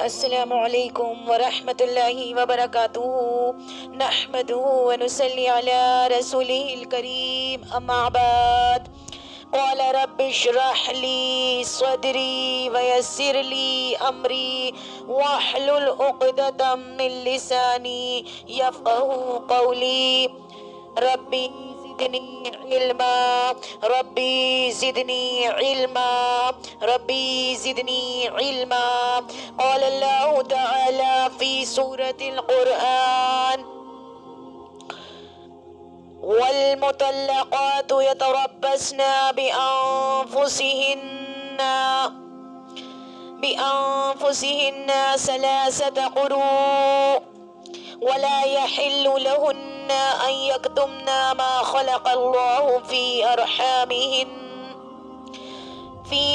السلام علیکم ورحمۃ اللہ وبرکاتہ، نحمدہ ونصلی علی رسولہ الکریم، اما بعد، قال رب اشرح لی صدری ویسر لی امری واحلل عقدۃ من لسانی یفقہوا قولی، ربی زدنی علما، ربی زدنی علما، ربی زدنی علما۔ قال اللہ تعالی فی سورة القرآن: والمطلقات يتربصن بأنفسهن ثلاثة قروء ولا يحل لهن أن يكتمن ما خلق الله في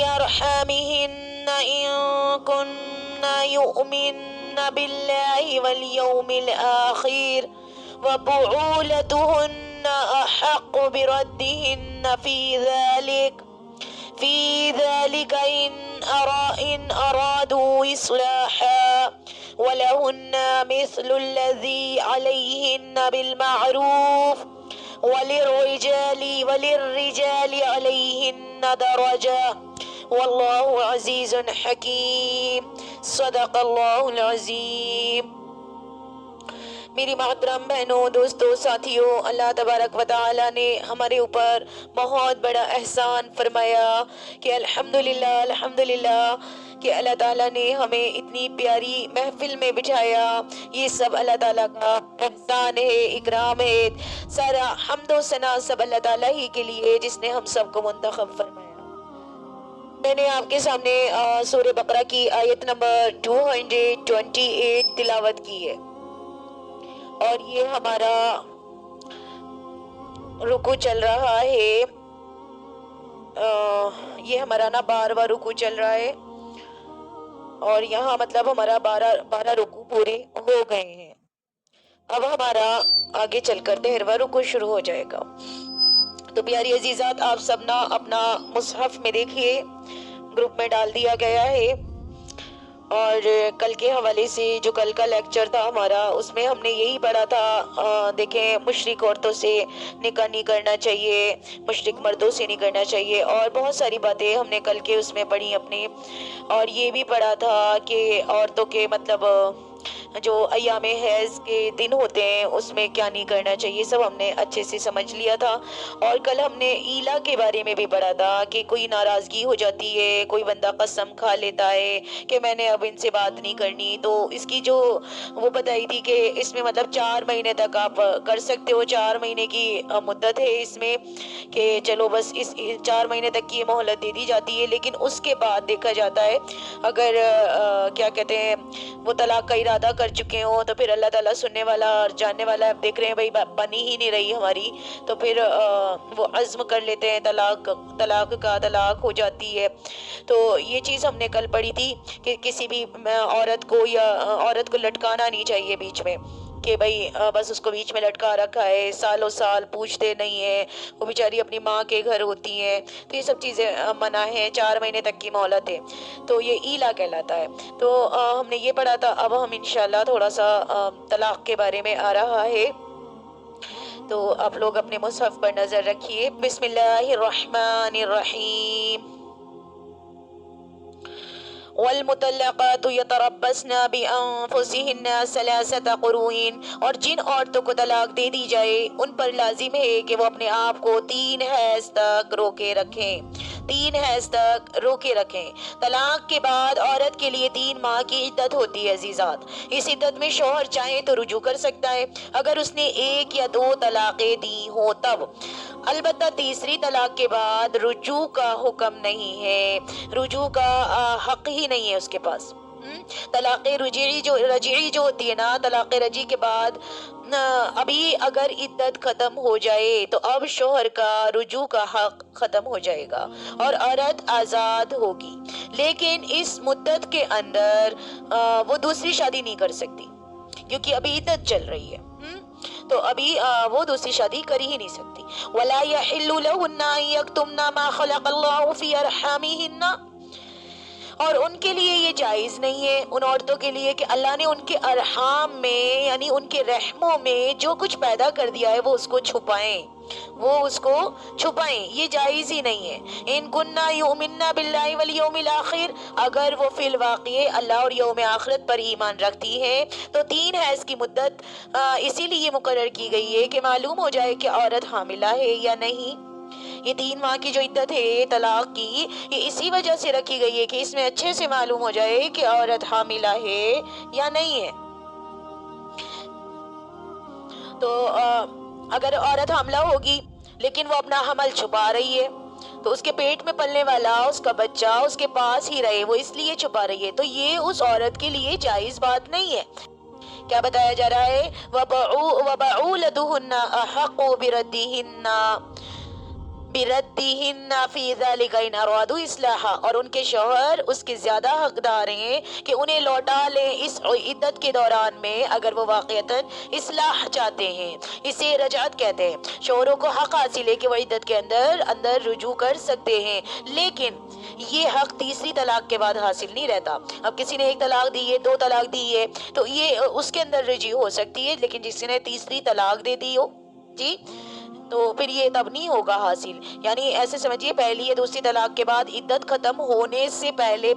أرحامهن إن كن يؤمن بالله واليوم الآخر وبعولتهن أحق بردهن في ذلك إن أرادوا إصلاحا ولهن مثل الذي عليهن بالمعروف وللرجال عليهن درجة والله عزيز حكيم، صدق اللہ العظیم۔ میری محترم بہنوں، دوستوں، ساتھیوں، اللہ تبارک و تعالیٰ نے ہمارے اوپر بہت بڑا احسان فرمایا کہ الحمدللہ کہ اللہ تعالیٰ نے ہمیں اتنی پیاری محفل میں بٹھایا۔ یہ سب اللہ تعالیٰ کا احسان ہے، اکرام ہے۔ سارا حمد و ثنا سب اللہ تعالیٰ ہی کے لیے جس نے ہم سب کو منتخب فرمایا۔ میں نے آپ کے سامنے سورہ بقرہ کی آیت نمبر 228 تلاوت کی ہے، اور یہ ہمارا رکوع چل رہا ہے، یہ ہمارا 12واں رکوع چل رہا ہے، اور یہاں مطلب ہمارا 12 رکوع پورے ہو گئے ہیں۔ اب ہمارا آگے چل کر 13واں رکوع شروع ہو جائے گا۔ تو پیاری عزیزات، آپ سب نا اپنا مصحف میں دیکھیے، گروپ میں ڈال دیا گیا ہے، اور کل کے حوالے سے جو کل کا لیکچر تھا ہمارا، اس میں ہم نے یہی پڑھا تھا، دیکھیں مشرک عورتوں سے نکاح نہیں کرنا چاہیے، مشرک مردوں سے نہیں کرنا چاہیے، اور بہت ساری باتیں ہم نے کل کے اس میں پڑھی اپنے، اور یہ بھی پڑھا تھا کہ عورتوں کے مطلب جو ایام حیض کے دن ہوتے ہیں اس میں کیا نہیں کرنا چاہیے، سب ہم نے اچھے سے سمجھ لیا تھا۔ اور کل ہم نے ایلا کے بارے میں بھی پڑھا تھا کہ کوئی ناراضگی ہو جاتی ہے، کوئی بندہ قسم کھا لیتا ہے کہ میں نے اب ان سے بات نہیں کرنی، تو اس کی جو وہ بتائی تھی کہ اس میں مطلب 4 مہینے تک آپ کر سکتے ہو، 4 مہینے کی مدت ہے اس میں، کہ چلو بس اس 4 مہینے تک کی مہلت دے دی جاتی ہے، لیکن اس کے بعد دیکھا جاتا ہے اگر کیا کہتے ہیں وہ طلاق کا ارادہ کر چکے ہوں تو پھر اللہ تعالیٰ سننے والا اور جاننے والا، اب دیکھ رہے ہیں بھائی بنی ہی نہیں رہی ہماری، تو پھر وہ عزم کر لیتے ہیں طلاق ہو جاتی ہے۔ تو یہ چیز ہم نے کل پڑھی تھی کہ کسی بھی عورت کو لٹکانا نہیں چاہیے بیچ میں، کہ بھائی بس اس کو بیچ میں لٹکا رکھا ہے، سالوں سال پوچھتے نہیں ہیں، وہ بیچاری اپنی ماں کے گھر ہوتی ہیں، تو یہ سب چیزیں منع ہیں، 4 مہینے تک کی مہلت ہے، تو یہ ایلا کہلاتا ہے۔ تو ہم نے یہ پڑھا تھا۔ اب ہم انشاءاللہ تھوڑا سا طلاق کے بارے میں آ رہا ہے، تو آپ لوگ اپنے مصحف پر نظر رکھیے۔ بسم اللہ الرحمن الرحیم۔ والمطلقات يتربصن بأنفسهن 3 قروء، اور جن عورتوں کو طلاق دے دی جائے ان پر لازم ہے کہ وہ اپنے آپ کو 3 حیض تک روکے رکھیں، 3 حیض تک روکے رکھیں۔ طلاق کے بعد عورت کے لیے 3 ماہ کی عدت ہوتی ہے عزیزات۔ اس عدت میں شوہر چاہے تو رجوع کر سکتا ہے اگر اس نے 1 یا 2 طلاقیں دی ہوں تب، البتہ تیسری طلاق کے بعد رجوع کا حکم نہیں ہے، رجوع کا حق ہی نہیں ہے اس کے پاس۔ طلاق رجعی جو ہوتی ہے نا، طلاق رجعی کے بعد ابھی اگر عدت ختم ہو جائے تو اب شوہر کا رجوع کا حق ختم ہو جائے گا اور عورت آزاد ہوگی، لیکن اس مدت کے اندر وہ دوسری شادی نہیں کر سکتی کیونکہ ابھی عدت چل رہی ہے، تو ابھی وہ دوسری شادی کر ہی نہیں سکتی۔ وَلَا يَحِلُّ لَهُنَّ أَن يَكْتُمْنَ مَا خَلَقَ اللَّهُ فِي أَرْحَامِهِنَّ، اور ان کے لیے یہ جائز نہیں ہے ان عورتوں کے لیے کہ اللہ نے ان کے ارحام میں یعنی ان کے رحموں میں جو کچھ پیدا کر دیا ہے وہ اس کو چھپائیں، یہ جائز ہی نہیں ہے۔ ان کننا یؤمننا باللہ والیوم الاخر، اگر وہ فی الواقع اللہ اور یوم آخرت پر ایمان رکھتی ہیں تو 3 حیض کی مدت اسی لیے مقرر کی گئی ہے کہ معلوم ہو جائے کہ عورت حاملہ ہے یا نہیں۔ یہ 3 ماہ کی جو عدت ہے طلاق کی، یہ اسی وجہ سے رکھی گئی ہے کہ اس میں اچھے سے معلوم ہو جائے کہ عورت حاملہ ہے یا نہیں ہے۔ تو اگر عورت حاملہ ہوگی لیکن وہ اپنا حمل چھپا رہی ہے تو اس کے پیٹ میں پلنے والا اس کا بچہ اس کے پاس ہی رہے، وہ اس لیے چھپا رہی ہے، تو یہ اس عورت کے لیے جائز بات نہیں ہے۔ کیا بتایا جا رہا ہے؟ وَبَعُولَتُهُنَّ أَحَقُّ بِرَدِّهِنَّ فِي ذَلِكَ إِنْ أَرَادُوا إِصْلَاحًا، اور ان کے شوہر اس کے زیادہ حقدار ہیں کہ انہیں لوٹا لیں اس عدت کے دوران میں اگر وہ واقعتاً اصلاح چاہتے ہیں۔ اسے رجعت کہتے ہیں۔ شوہروں کو حق حاصل ہے کہ وہ عدت کے اندر رجوع کر سکتے ہیں، لیکن یہ حق تیسری طلاق کے بعد حاصل نہیں رہتا۔ اب کسی نے 1 طلاق دی ہے، 2 طلاق دی ہے تو یہ اس کے اندر رجوع ہو سکتی ہے، لیکن جس نے تیسری طلاق دے دی ہو جی تو پھر یہ تب نہیں ہوگا حاصل۔ یعنی ایسے سمجھیے پہلی یا دوسری طلاق کے بعد عدت ختم ہونے سے پہلے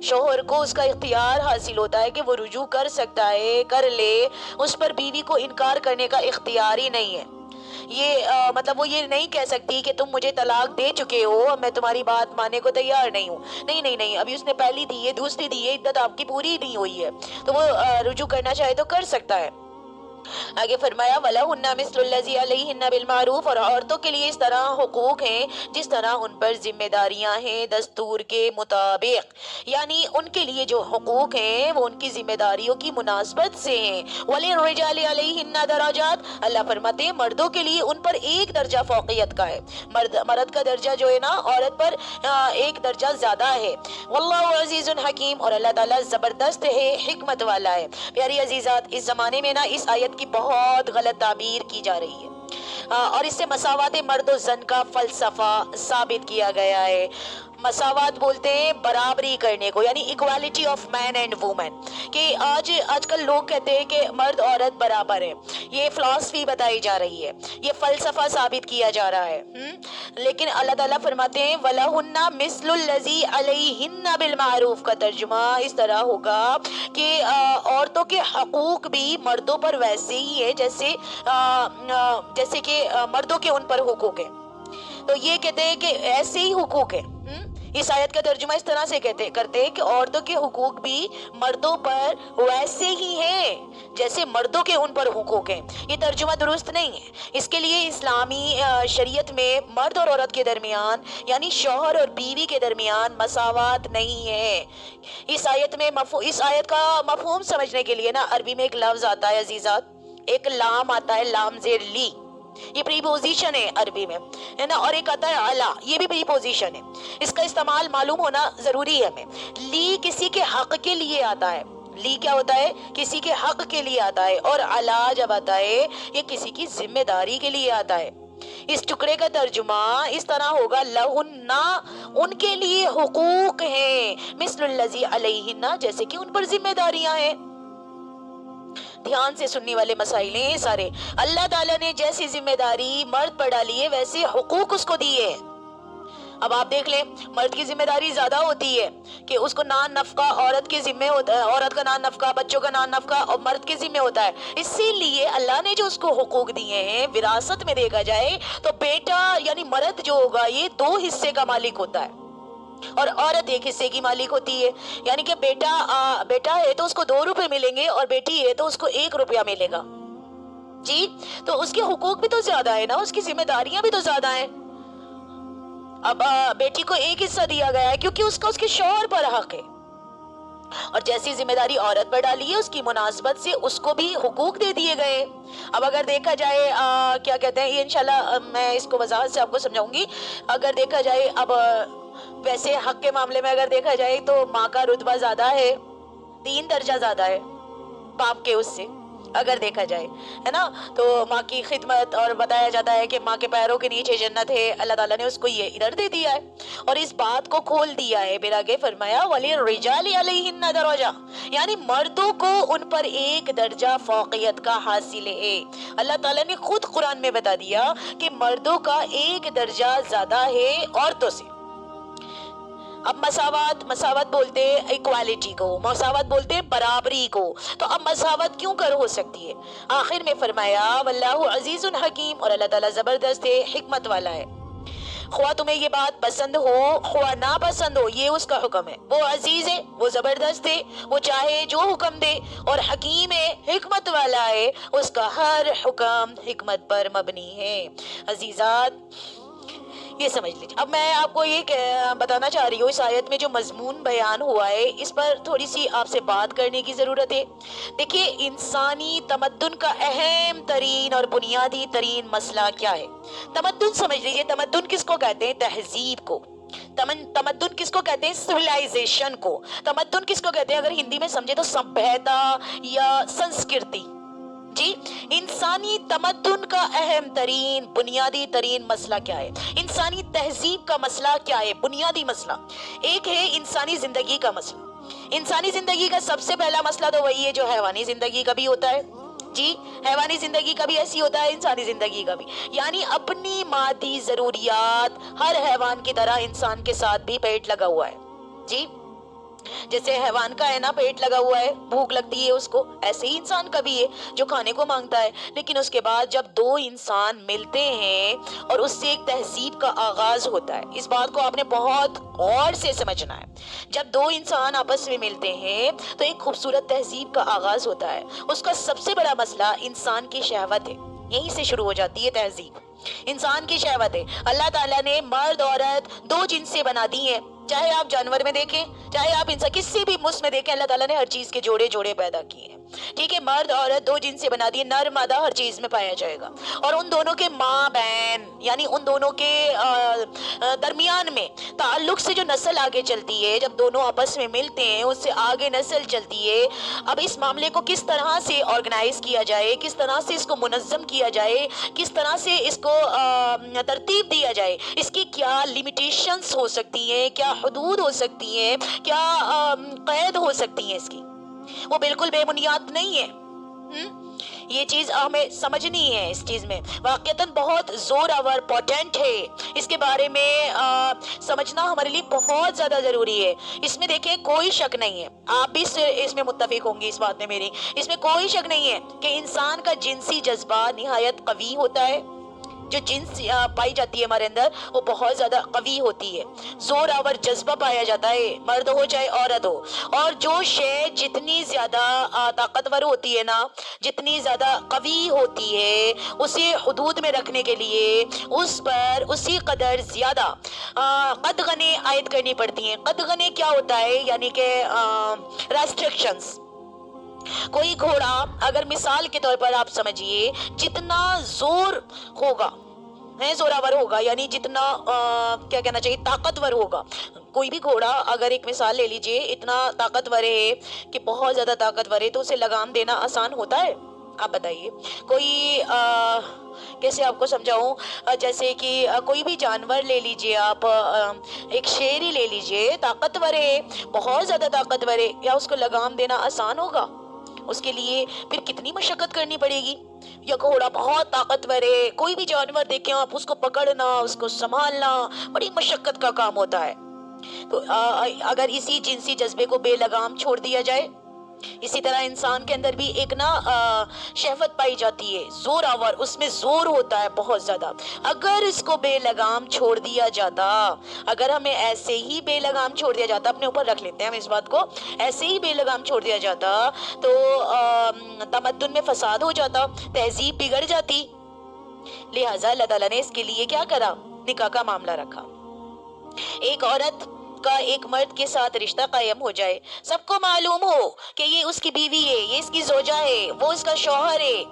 شوہر کو اس کا اختیار حاصل ہوتا ہے کہ وہ رجوع کر سکتا ہے، کر لے، اس پر بیوی کو انکار کرنے کا اختیار ہی نہیں ہے۔ یہ مطلب وہ یہ نہیں کہہ سکتی کہ تم مجھے طلاق دے چکے ہو، اب میں تمہاری بات ماننے کو تیار نہیں ہوں، نہیں، ابھی اس نے پہلی دی ہے، دوسری دی ہے، عدت آپ کی پوری نہیں ہوئی ہے، تو وہ رجوع کرنا چاہے تو کر سکتا ہے۔ آگے فرمایا وَلَهُنَّ مِثْلُ الَّذِي عَلَيْهِنَّ بِالْمَعْرُوفِ، اور عورتوں کے لیے اس طرح حقوق ہیں جس طرح ان پر ذمہ داریاں ہیں دستور کے مطابق، یعنی ان کے لیے جو حقوق ہیں وہ ان کی ذمہ داریوں کی مناسبت سے ہیں۔ وَلِلرِّجَالِ عَلَيْهِنَّ دَرَجَاتٌ، اللہ فرماتے ہیں مردوں کے لیے ان پر 1 درجہ فوقیت کا ہے، مرد کا درجہ جو ہے نا عورت پر 1 درجہ زیادہ ہے۔ وَاللَّهُ عَزِيزٌ حَكِيمٌ، اور اللہ تعالیٰ زبردست ہے، حکمت والا ہے۔ پیاری عزیزات، اس زمانے میں نا اس آیت کی بہت غلط تعبیر کی جا رہی ہے اور اس سے مساوات مرد و زن کا فلسفہ ثابت کیا گیا ہے۔ مساوات بولتے ہیں برابری کرنے کو، یعنی equality of man and woman, کہ آج کل لوگ کہتے ہیں کہ مرد عورت برابر ہے، یہ فلسفی بتائی جا رہی ہے، یہ فلسفہ ثابت کیا جا رہا ہے، لیکن اللہ تعالیٰ فرماتے ہیں وَلَهُنَّ مِثْلُ الَّذِي عَلَيْهِنَّ بِالْمَعْرُوفِ کا ترجمہ اس طرح ہوگا کہ عورتوں کے حقوق بھی مردوں پر ویسے ہی ہے جیسے کہ مردوں کے ان پر حقوق ہیں، تو یہ کہتے ہیں کہ ایسے ہی حقوق ہیں۔ اس آیت کا ترجمہ اس طرح سے کرتے ہیں کہ عورتوں کے حقوق بھی مردوں پر ویسے ہی ہیں جیسے مردوں کے ان پر حقوق ہیں۔ یہ ترجمہ درست نہیں ہے، اس کے لیے اسلامی شریعت میں مرد اور عورت کے درمیان یعنی شوہر اور بیوی کے درمیان مساوات نہیں ہے۔ اس آیت کا مفہوم سمجھنے کے لیے نا عربی میں ایک لفظ آتا ہے عزیزات، ایک لام آتا ہے، لام زیر لی، یہ پریپوزیشن ہے عربی میں، ہے نا، اور ایک آتا ہے علا، یہ بھی پریپوزیشن ہے۔ اس کا استعمال معلوم ہونا ضروری ہے ہمیں۔ لی کسی کے حق کے لیے آتا ہے، لی کیا ہوتا ہے؟ کسی کے حق کے لیے آتا ہے، اور علا جب آتا ہے یہ کسی کی ذمہ داری کے لیے آتا ہے۔ اس ٹکڑے کا ترجمہ اس طرح ہوگا لہن، ان کے لیے حقوق ہیں، مثل الذی علیہن، جیسے کہ ان پر ذمہ داریاں ہیں۔ دھیان سے سننے والے مسائل ہیں سارے۔ اللہ تعالیٰ نے جیسی ذمہ داری مرد پر ڈالی ہے ویسے حقوق اس کو دیے ہیں۔ اب آپ دیکھ لیں مرد کی ذمہ داری زیادہ ہوتی ہے کہ اس کو نان نفقہ عورت کے ذمہ ہوتا ہے، عورت کا نان نفقہ، بچوں کا نان نفقہ اور مرد کے ذمہ ہوتا ہے۔ اسی لیے اللہ نے جو اس کو حقوق دیے ہیں وراثت میں دیکھا جائے تو بیٹا یعنی مرد جو ہوگا یہ 2 حصے کا مالک ہوتا ہے اور عورت 1 حصے کی مالک ہوتی ہے، یعنی کہ بیٹا ہے تو اس کو 2 روپے ملیں گے اور بیٹی ہے تو اس کو 1 روپیہ ملے گا جی، تو اس کے حقوق بھی تو زیادہ ہے نا، اس کی ذمہ داریاں بھی تو زیادہ ہیں۔ اب بیٹی کو 1 حصہ دیا گیا ہے کیونکہ اس کا اس کے شوہر پر حق ہے، اور جیسی ذمہ داری عورت پر ڈالی ہے اس کی مناسبت سے اس کو بھی حقوق دے دیے گئے۔ اب اگر دیکھا جائے کیا کہتے ہیں، یہ انشاءاللہ میں اس کو وضاحت سے آپ کو سمجھاؤں گی۔ اگر دیکھا جائے اب ویسے حق کے معاملے میں اگر دیکھا جائے تو ماں کا رتبہ زیادہ ہے، 3 درجہ زیادہ ہے باپ کے اس سے، اگر دیکھا جائے، ہے نا، تو ماں کی خدمت، اور بتایا جاتا ہے کہ ماں کے پیروں کے نیچے جنت ہے، اللہ تعالیٰ نے اس کو یہ ادھر دے دیا ہے اور اس بات کو کھول دیا ہے۔ پھر آگے فرمایا وَلِلرِّجَالِ عَلَيْهِنَّ دَرَجَةٌ، یعنی مردوں کو ان پر ایک درجہ فوقیت کا حاصل ہے۔ اللہ تعالیٰ نے خود قرآن میں بتا دیا کہ مردوں کا ایک درجہ زیادہ ہے عورتوں سے۔ اب مساوات بولتے ہیں ایکوالٹی کو، مساوات بولتے ہیں برابری کو، تو اب مساوات کیوں کر ہو سکتی ہے؟ آخر میں فرمایا واللہ عزیز حکیم، اور اللہ تعالیٰ زبردست ہے، حکمت والا ہے۔ خواہ تمہیں یہ بات پسند ہو خواہ نہ پسند ہو، یہ اس کا حکم ہے۔ وہ عزیز ہے، وہ زبردست ہے، وہ چاہے جو حکم دے، اور حکیم ہے، حکمت والا ہے، اس کا ہر حکم حکمت پر مبنی ہے۔ عزیزات یہ سمجھ لیجیے۔ اب میں آپ کو یہ بتانا چاہ رہی ہوں، اس آیت میں جو مضمون بیان ہوا ہے اس پر تھوڑی سی آپ سے بات کرنے کی ضرورت ہے۔ دیکھیے، انسانی تمدن کا اہم ترین اور بنیادی ترین مسئلہ کیا ہے؟ تمدن سمجھ لیجیے، تمدن کس کو کہتے ہیں؟ تہذیب کو۔ تمدن کس کو کہتے ہیں؟ سویلائزیشن کو۔ تمدن کس کو کہتے ہیں اگر ہندی میں سمجھے تو؟ سبھیتا یا سنسکرتی۔ جی، انسانی تمدن کا اہم ترین بنیادی ترین مسئلہ کیا ہے؟ انسانی تہذیب کا مسئلہ کیا ہے؟ بنیادی مسئلہ ایک ہے انسانی زندگی کا مسئلہ۔ انسانی زندگی کا سب سے پہلا مسئلہ تو وہی ہے جو حیوانی زندگی کا بھی ہوتا ہے۔ جی، حیوانی زندگی کا بھی ایسی ہوتا ہے، انسانی زندگی کا بھی، یعنی اپنی مادی ضروریات ہر حیوان کی طرح انسان کے ساتھ بھی پیٹ لگا ہوا ہے۔ جی، جیسے حیوان کا ہے نا، پیٹ لگا ہوا ہے، بھوک لگتی ہے اس کو، ایسے ہی انسان کا بھی ہے جو کھانے کو مانگتا ہے۔ لیکن اس کے بعد جب دو انسان ملتے ہیں اور اس سے ایک تہذیب کا آغاز ہوتا ہے، اس بات کو آپ نے بہت غور سے سمجھنا ہے۔ جب دو انسان آپس میں ملتے ہیں تو ایک خوبصورت تہذیب کا آغاز ہوتا ہے۔ اس کا سب سے بڑا مسئلہ انسان کی شہوت ہے، یہیں سے شروع ہو جاتی ہے تہذیب۔ انسان کی شہوت ہے۔ اللہ تعالیٰ نے مرد عورت دو جنسیں بنا دی ہیں، چاہے آپ جانور میں دیکھیں، چاہے آپ انسان کسی بھی مس میں دیکھیں، اللہ تعالیٰ نے ہر چیز کے جوڑے جوڑے پیدا کیے ہیں۔ ٹھیک ہے، مرد عورت دو جنسیں بنا دی، نر مادہ ہر چیز میں پایا جائے گا، اور ان دونوں کے ماں بہن، یعنی ان دونوں کے درمیان میں تعلق سے جو نسل آگے چلتی ہے، جب دونوں آپس میں ملتے ہیں اس سے آگے نسل چلتی ہے۔ اب اس معاملے کو کس طرح سے آرگنائز کیا جائے، کس طرح سے اس کو منظم کیا جائے، کس طرح سے اس کو ترتیب دیا جائے، اس کی کیا لیمیٹیشنز ہو سکتی ہیں، کیا حدود ہو سکتی ہیں، کیا قید ہو سکتی ہیں، اس کی وہ بالکل بے بنیاد نہیں ہے۔ یہ چیز ہمیں سمجھنی ہے، اس چیز میں واقعتاً بہت زور آور پوٹینٹ ہے، اس کے بارے میں سمجھنا ہمارے لیے بہت زیادہ ضروری ہے۔ اس میں دیکھیں کوئی شک نہیں ہے، آپ بھی اس میں متفق ہوں گی اس بات میں میری، اس میں کوئی شک نہیں ہے کہ انسان کا جنسی جذبہ نہایت قوی ہوتا ہے۔ جو جنس پائی جاتی ہے ہمارے اندر وہ بہت زیادہ قوی ہوتی ہے، زور آور جذبہ پایا جاتا ہے، مرد ہو چاہے عورت ہو۔ اور جو شے جتنی زیادہ طاقتور ہوتی ہے نا، جتنی زیادہ قوی ہوتی ہے، اسے حدود میں رکھنے کے لیے اس پر اسی قدر زیادہ قدغنیں عائد کرنی پڑتی ہیں۔ قدغنیں کیا ہوتا ہے؟ یعنی کہ ریسٹرکشنز۔ کوئی گھوڑا اگر مثال کے طور پر آپ سمجھیے جتنا زور ہوگا، زوراور ہوگا، یعنی جتنا کیا کہنا چاہیے، طاقتور ہوگا، کوئی بھی گھوڑا اگر ایک مثال لے لیجئے اتنا طاقتور ہے کہ بہت زیادہ طاقتور ہے، تو اسے لگام دینا آسان ہوتا ہے؟ آپ بتائیے۔ کوئی کیسے آپ کو سمجھاؤں، جیسے کہ کوئی بھی جانور لے لیجئے آپ، ایک شیر ہی لے لیجئے، طاقتور ہے، بہت زیادہ طاقتور ہے، یا اس کو لگام دینا آسان ہوگا؟ اس کے لیے پھر کتنی مشقت کرنی پڑے گی۔ یا گھوڑا بہت طاقتور ہے، کوئی بھی جانور دیکھیں آپ، اس کو پکڑنا، اس کو سنبھالنا بڑی مشقت کا کام ہوتا ہے۔ تو اگر اسی جنسی جذبے کو بے لگام چھوڑ دیا جائے، اسی طرح انسان کے اندر بھی ایک شہوت پائی جاتی ہے، زور آور، اس میں زور ہوتا ہے بہت زیادہ۔ اگر اس کو بے لگام چھوڑ دیا جاتا، اگر ہمیں ایسے ہی بے لگام چھوڑ دیا جاتا، اپنے اوپر رکھ لیتے ہیں ہم اس بات کو، ایسے ہی بے لگام چھوڑ دیا جاتا تو تمدن میں فساد ہو جاتا، تہذیب بگڑ جاتی۔ لہٰذا اللہ تعالیٰ نے اس کے لیے کیا کرا؟ نکاح کا معاملہ رکھا۔ ایک عورت کا ایک مرد کے ساتھ رشتہ قائم ہو جائے، سب کو معلوم ہو کہ یہ اس کی بیوی ہے، یہ اس کی زوجہ ہے، وہ اس کا شوہر ہے،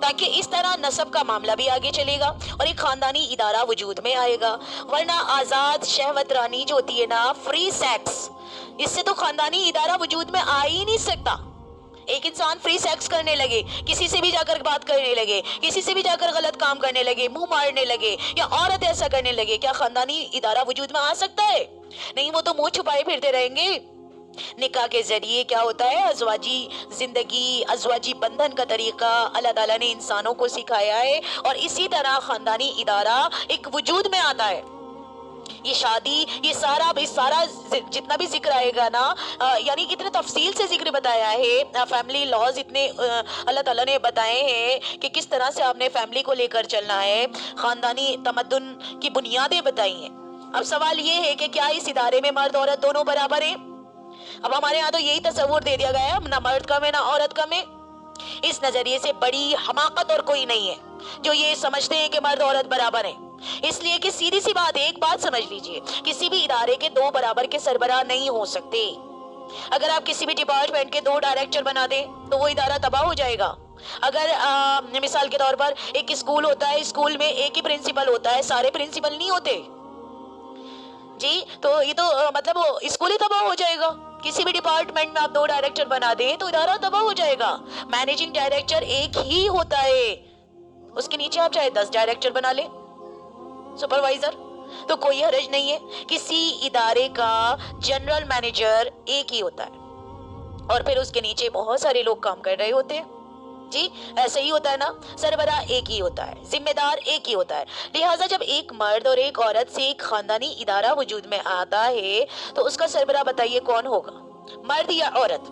تاکہ اس طرح نسب کا معاملہ بھی آگے چلے گا اور ایک خاندانی ادارہ وجود میں آئے گا۔ ورنہ آزاد شہوت رانی جو ہوتی ہے نا، فری سیکس، اس سے تو خاندانی ادارہ وجود میں آ ہی نہیں سکتا۔ ایک انسان فری سیکس کرنے لگے, کسی سے بھی جا کر بات کرنے لگے, کسی سے بھی جا کر غلط کام کرنے لگے, منہ مارنے لگے, یا عورت ایسا کرنے لگے, کیا خاندانی ادارہ وجود میں آ سکتا ہے؟ نہیں, وہ تو منہ چھپائے پھرتے رہیں گے. نکاح کے ذریعے کیا ہوتا ہے؟ ازواجی زندگی, ازواجی بندھن کا طریقہ اللہ تعالیٰ نے انسانوں کو سکھایا ہے, اور اسی طرح خاندانی ادارہ ایک وجود میں آتا ہے. یہ شادی, یہ سارا جتنا بھی ذکر آئے گا نا, یعنی کتنے تفصیل سے ذکر بتایا ہے, فیملی لاز اتنے اللہ تعالیٰ نے بتائے ہیں کہ کس طرح سے آپ نے فیملی کو لے کر چلنا ہے, خاندانی تمدن کی بنیادیں بتائی ہیں. اب سوال یہ ہے کہ کیا اس ادارے میں مرد عورت دونوں برابر ہیں؟ اب ہمارے ہاں تو یہی تصور دے دیا گیا ہے, نہ مرد کم ہے نہ عورت کم ہے. اس نظریے سے بڑی حماقت اور کوئی نہیں ہے جو یہ سمجھتے ہیں کہ مرد عورت برابر ہیں. اس لیے کہ سیدھی سی بات ہے, ایک بات سمجھ لیجئے, کسی بھی ادارے کے دو برابر کے سربراہ نہیں ہو سکتے. اگر آپ کسی بھی ڈپارٹمنٹ کے دو ڈائریکٹر بنا دیں تو وہ ادارہ تباہ ہو جائے گا. اگر مثال کے طور پر ایک اسکول ہوتا ہے, اسکول میں ایک ہی پرنسپل ہوتا ہے, سارے پرنسپل نہیں ہوتے جی, تو یہ تو مطلب اسکول ہی تباہ ہو جائے گا. کسی بھی ڈپارٹمنٹ میں آپ دو ڈائریکٹر بنا دیں تو ادارہ تباہ ہو جائے گا. مینیجنگ ڈائریکٹر ایک ہی ہوتا ہے, اس کے نیچے آپ چاہے 10 ڈائریکٹر بنا لیں, سپروائزر, تو کوئی حرج نہیں ہے. کسی ادارے کا جنرل مینیجر ایک ہی ہوتا ہے, اور پھر اس کے نیچے بہت سارے لوگ کام کر رہے ہوتے ہیں. جی ایسے ہی ہوتا ہے نا, سربراہ ایک ہی ہوتا ہے, ذمہ دار ایک ہی ہوتا ہے. لہٰذا جب ایک مرد اور ایک عورت سے ایک خاندانی ادارہ وجود میں آتا ہے تو اس کا سربراہ بتائیے کون ہوگا, مرد یا عورت؟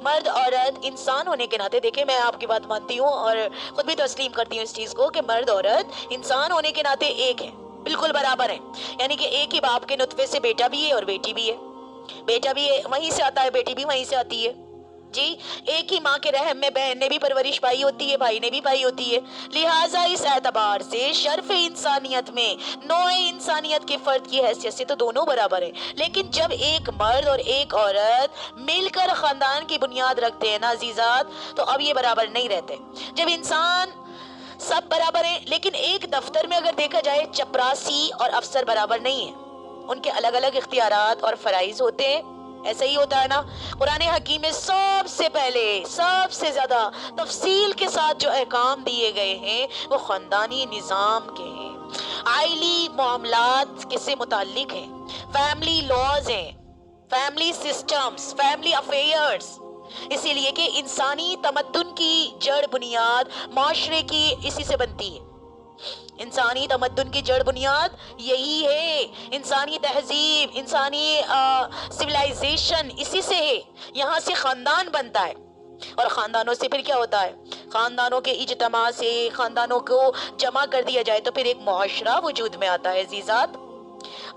مرد عورت انسان ہونے کے ناطے, دیکھیں میں آپ کی بات مانتی ہوں اور خود بھی تسلیم کرتی ہوں اس چیز کو کہ مرد عورت انسان ہونے کے ناطے ایک ہے, بالکل برابر ہیں. یعنی کہ ایک ہی باپ کے نطفے سے بیٹا بھی ہے اور بیٹی بھی ہے, بیٹا بھی وہیں سے آتا ہے, بیٹی بھی وہیں سے آتی ہے. جی ایک ہی ماں کے رحم میں بہن نے بھی پرورش پائی ہوتی ہے, بھائی نے بھی پائی ہوتی ہے. لہٰذا اس اعتبار سے شرف انسانیت میں, نوع انسانیت کے فرد کی حیثیت سے تو دونوں برابر ہیں. لیکن جب ایک مرد اور ایک عورت مل کر خاندان کی بنیاد رکھتے ہیں نا عزیزات, تو اب یہ برابر نہیں رہتے. جب انسان سب برابر ہیں, لیکن ایک دفتر میں اگر دیکھا جائے چپراسی اور افسر برابر نہیں ہیں, ان کے الگ الگ اختیارات اور فرائض ہوتے ہیں. ایسا ہی ہوتا ہے نا. قرآن حکیم میں سب سے پہلے سب سے زیادہ تفصیل کے ساتھ جو احکام دیے گئے ہیں وہ خاندانی نظام کے ہیں, عائلی معاملات کس سے متعلق ہیں, فیملی لاز ہیں, فیملی سسٹمز, فیملی افیئرز. اسی لیے کہ انسانی تمدن کی جڑ بنیاد معاشرے کی اسی سے بنتی ہے. انسانی تمدن کی جڑ بنیاد یہی ہے, انسانی تہذیب, انسانی سویلائزیشن اسی سے ہے. یہاں سے خاندان بنتا ہے, اور خاندانوں سے پھر کیا ہوتا ہے, خاندانوں کے اجتماع سے خاندانوں کو جمع کر دیا جائے تو پھر ایک معاشرہ وجود میں آتا ہے. عزیزات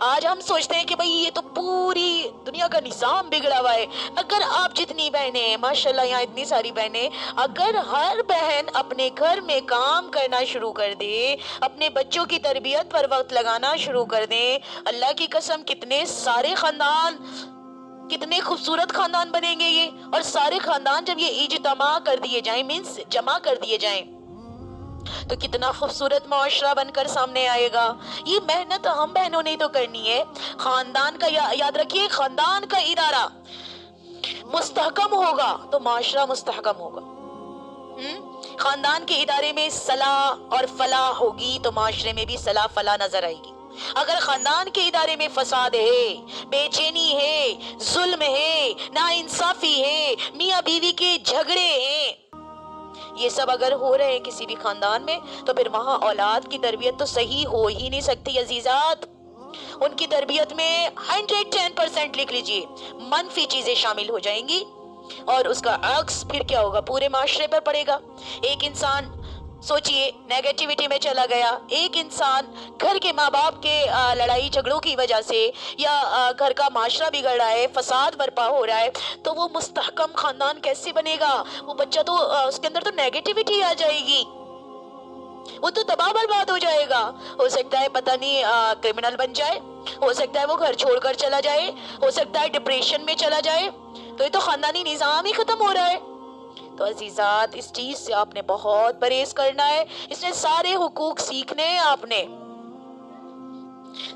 آج ہم سوچتے ہیں کہ بھئی یہ تو پوری دنیا کا نظام بگڑا ہوا ہے. اگر آپ جتنی بہنیں ہیں, ماشاءاللہ یہاں اتنی ساری بہنیں, اگر ہر بہن اپنے گھر میں کام کرنا شروع کر دے, اپنے بچوں کی تربیت پر وقت لگانا شروع کر دیں, اللہ کی قسم کتنے سارے خاندان, کتنے خوبصورت خاندان بنیں گے یہ. اور سارے خاندان جب یہ اجتماع کر دیے جائیں, مینس جمع کر دیے جائیں, تو کتنا خوبصورت معاشرہ بن کر سامنے آئے گا. یہ محنت ہم بہنوں نے تو کرنی ہے. خاندان کا یاد رکھیے, خاندان کا ادارہ مستحکم ہوگا تو معاشرہ مستحکم ہوگا. خاندان کے ادارے میں صلاح اور فلاح ہوگی تو معاشرے میں بھی صلاح فلاح نظر آئے گی. اگر خاندان کے ادارے میں فساد ہے, بے چینی ہے, ظلم ہے, ناانصافی ہے, میاں بیوی کے جھگڑے ہیں, یہ سب اگر ہو رہے ہیں کسی بھی خاندان میں, تو پھر وہاں اولاد کی تربیت تو صحیح ہو ہی نہیں سکتی. عزیزات ان کی تربیت میں 110% لکھ لیجئے منفی چیزیں شامل ہو جائیں گی, اور اس کا عکس پھر کیا ہوگا, پورے معاشرے پر پڑے گا. ایک انسان سوچئے نیگیٹیوٹی میں چلا گیا, ایک انسان گھر کے ماں باپ کے لڑائی جھگڑوں کی وجہ سے, یا گھر کا معاشرہ بگڑ رہا ہے, فساد برپا ہو رہا ہے, تو وہ مستحکم خاندان کیسے بنے گا؟ وہ بچہ تو اس کے اندر تو نیگیٹیوٹی آ جائے گی, وہ تو تباہ برباد ہو جائے گا. ہو سکتا ہے پتہ نہیں کرمنل بن جائے, ہو سکتا ہے وہ گھر چھوڑ کر چلا جائے, ہو سکتا ہے ڈپریشن میں چلا جائے. تو یہ تو خاندانی نظام ہی ختم ہو رہا ہے. تو عزیزات اس چیز سے آپ نے بہت پرہیز کرنا ہے. اس نے سارے حقوق سیکھنے ہیں آپ نے.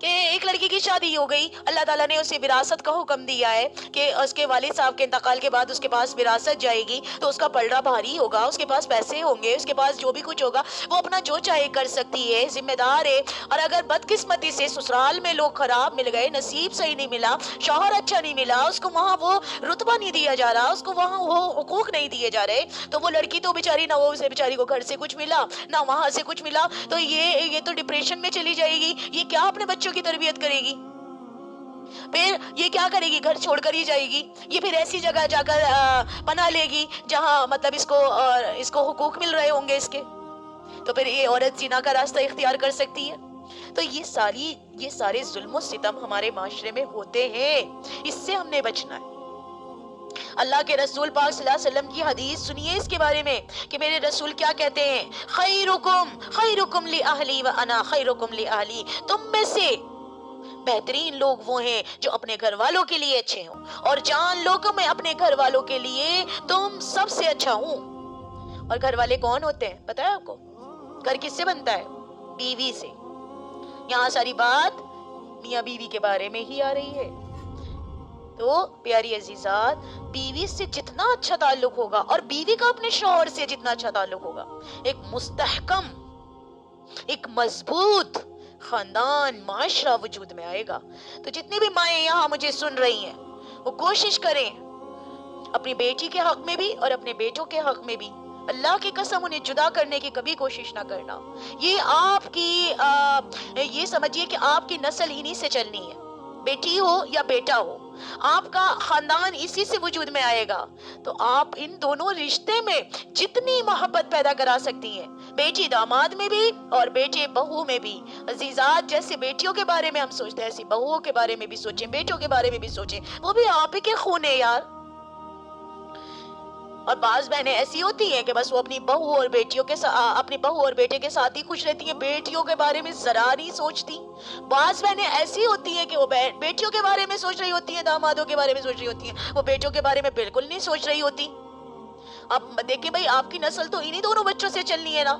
کہ ایک لڑکی کی شادی ہو گئی, اللہ تعالیٰ نے اسے وراثت کا حکم دیا ہے کہ اس کے والد صاحب کے انتقال کے بعد اس کے پاس وراثت جائے گی, تو اس کا پلڑا بھاری ہوگا, اس کے پاس پیسے ہوں گے, اس کے پاس جو بھی کچھ ہوگا وہ اپنا جو چاہے کر سکتی ہے, ذمہ دار ہے. اور اگر بدقسمتی سے سسرال میں لوگ خراب مل گئے, نصیب صحیح نہیں ملا, شوہر اچھا نہیں ملا, اس کو وہاں وہ رتبہ نہیں دیا جا رہا, اس کو وہاں وہ حقوق نہیں دیے جا رہے, تو وہ لڑکی تو بیچاری نہ وہ اسے بیچاری کو گھر سے کچھ ملا نہ وہاں سے کچھ ملا, تو یہ تو ڈپریشن میں چلی جائے گی. یہ کیا اپنے بچوں کی تربیت کرے گی؟ پھر یہ کیا کرے گی؟ گھر چھوڑ کر ہی جائے گی. یہ پھر ایسی جگہ جا کر پناہ لے گی جہاں مطلب اس کو حقوق مل رہے ہوں گے اس کے, تو پھر یہ عورت زنا کا راستہ اختیار کر سکتی ہے. تو یہ سارے ظلم و ستم ہمارے معاشرے میں ہوتے ہیں, اس سے ہم نے بچنا ہے. اللہ کے رسول پاک صلی اللہ علیہ وسلم کی حدیث سنیے اس کے بارے میں کہ میرے رسول کیا کہتے ہیں, خیرکم لأہلی وانا خیرکم لأہلی, تم میں سے بہترین لوگ وہ ہیں جو اپنے گھر والوں کے لیے اچھے ہوں, اور جان لو کہ میں اپنے گھر والوں کے لیے تم سب سے اچھا ہوں. اور گھر والے کون ہوتے ہیں پتہ ہے آپ کو؟ گھر کس سے بنتا ہے؟ بیوی سے. یہاں ساری بات میاں بیوی کے بارے میں ہی آ رہی ہے. تو پیاری عزیزات, بیوی سے جتنا اچھا تعلق ہوگا اور بیوی کا اپنے شوہر سے جتنا اچھا تعلق ہوگا, ایک مستحکم, ایک مضبوط خاندان, معاشرہ وجود میں آئے گا. تو جتنی بھی مائیں یہاں مجھے سن رہی ہیں وہ کوشش کریں اپنی بیٹی کے حق میں بھی اور اپنے بیٹوں کے حق میں بھی, اللہ کی قسم انہیں جدا کرنے کی کبھی کوشش نہ کرنا. یہ آپ کی یہ سمجھیے کہ آپ کی نسل انہی سے چلنی ہے, بیٹی ہو یا بیٹا ہو, آپ کا خاندان اسی سے وجود میں آئے گا. تو آپ ان دونوں رشتے میں جتنی محبت پیدا کرا سکتی ہیں, بیٹی داماد میں بھی اور بیٹے بہو میں بھی. عزیزات, جیسے بیٹیوں کے بارے میں ہم سوچتے ہیں ایسی بہوؤں کے بارے میں بھی سوچیں, بیٹوں کے بارے میں بھی سوچیں, وہ بھی آپ ہی کے خون ہے یار. اور بعض بہنیں ایسی ہوتی ہیں کہ بس وہ اپنی بہو اور اپنی بہو اور بیٹے کے ساتھ ہی خوش رہتی ہیں, بیٹیوں کے بارے میں ذرا نہیں سوچتی. بعض بہنیں ایسی ہوتی ہیں کہ وہ بیٹیوں کے بارے میں سوچ رہی ہوتی ہیں, دامادوں کے بارے میں سوچ رہی ہوتی ہیں, وہ بیٹوں کے بارے میں بالکل نہیں سوچ رہی ہوتی. اب دیکھیں بھائی, آپ کی نسل تو انہی دونوں بچوں سے چلنی ہے نا,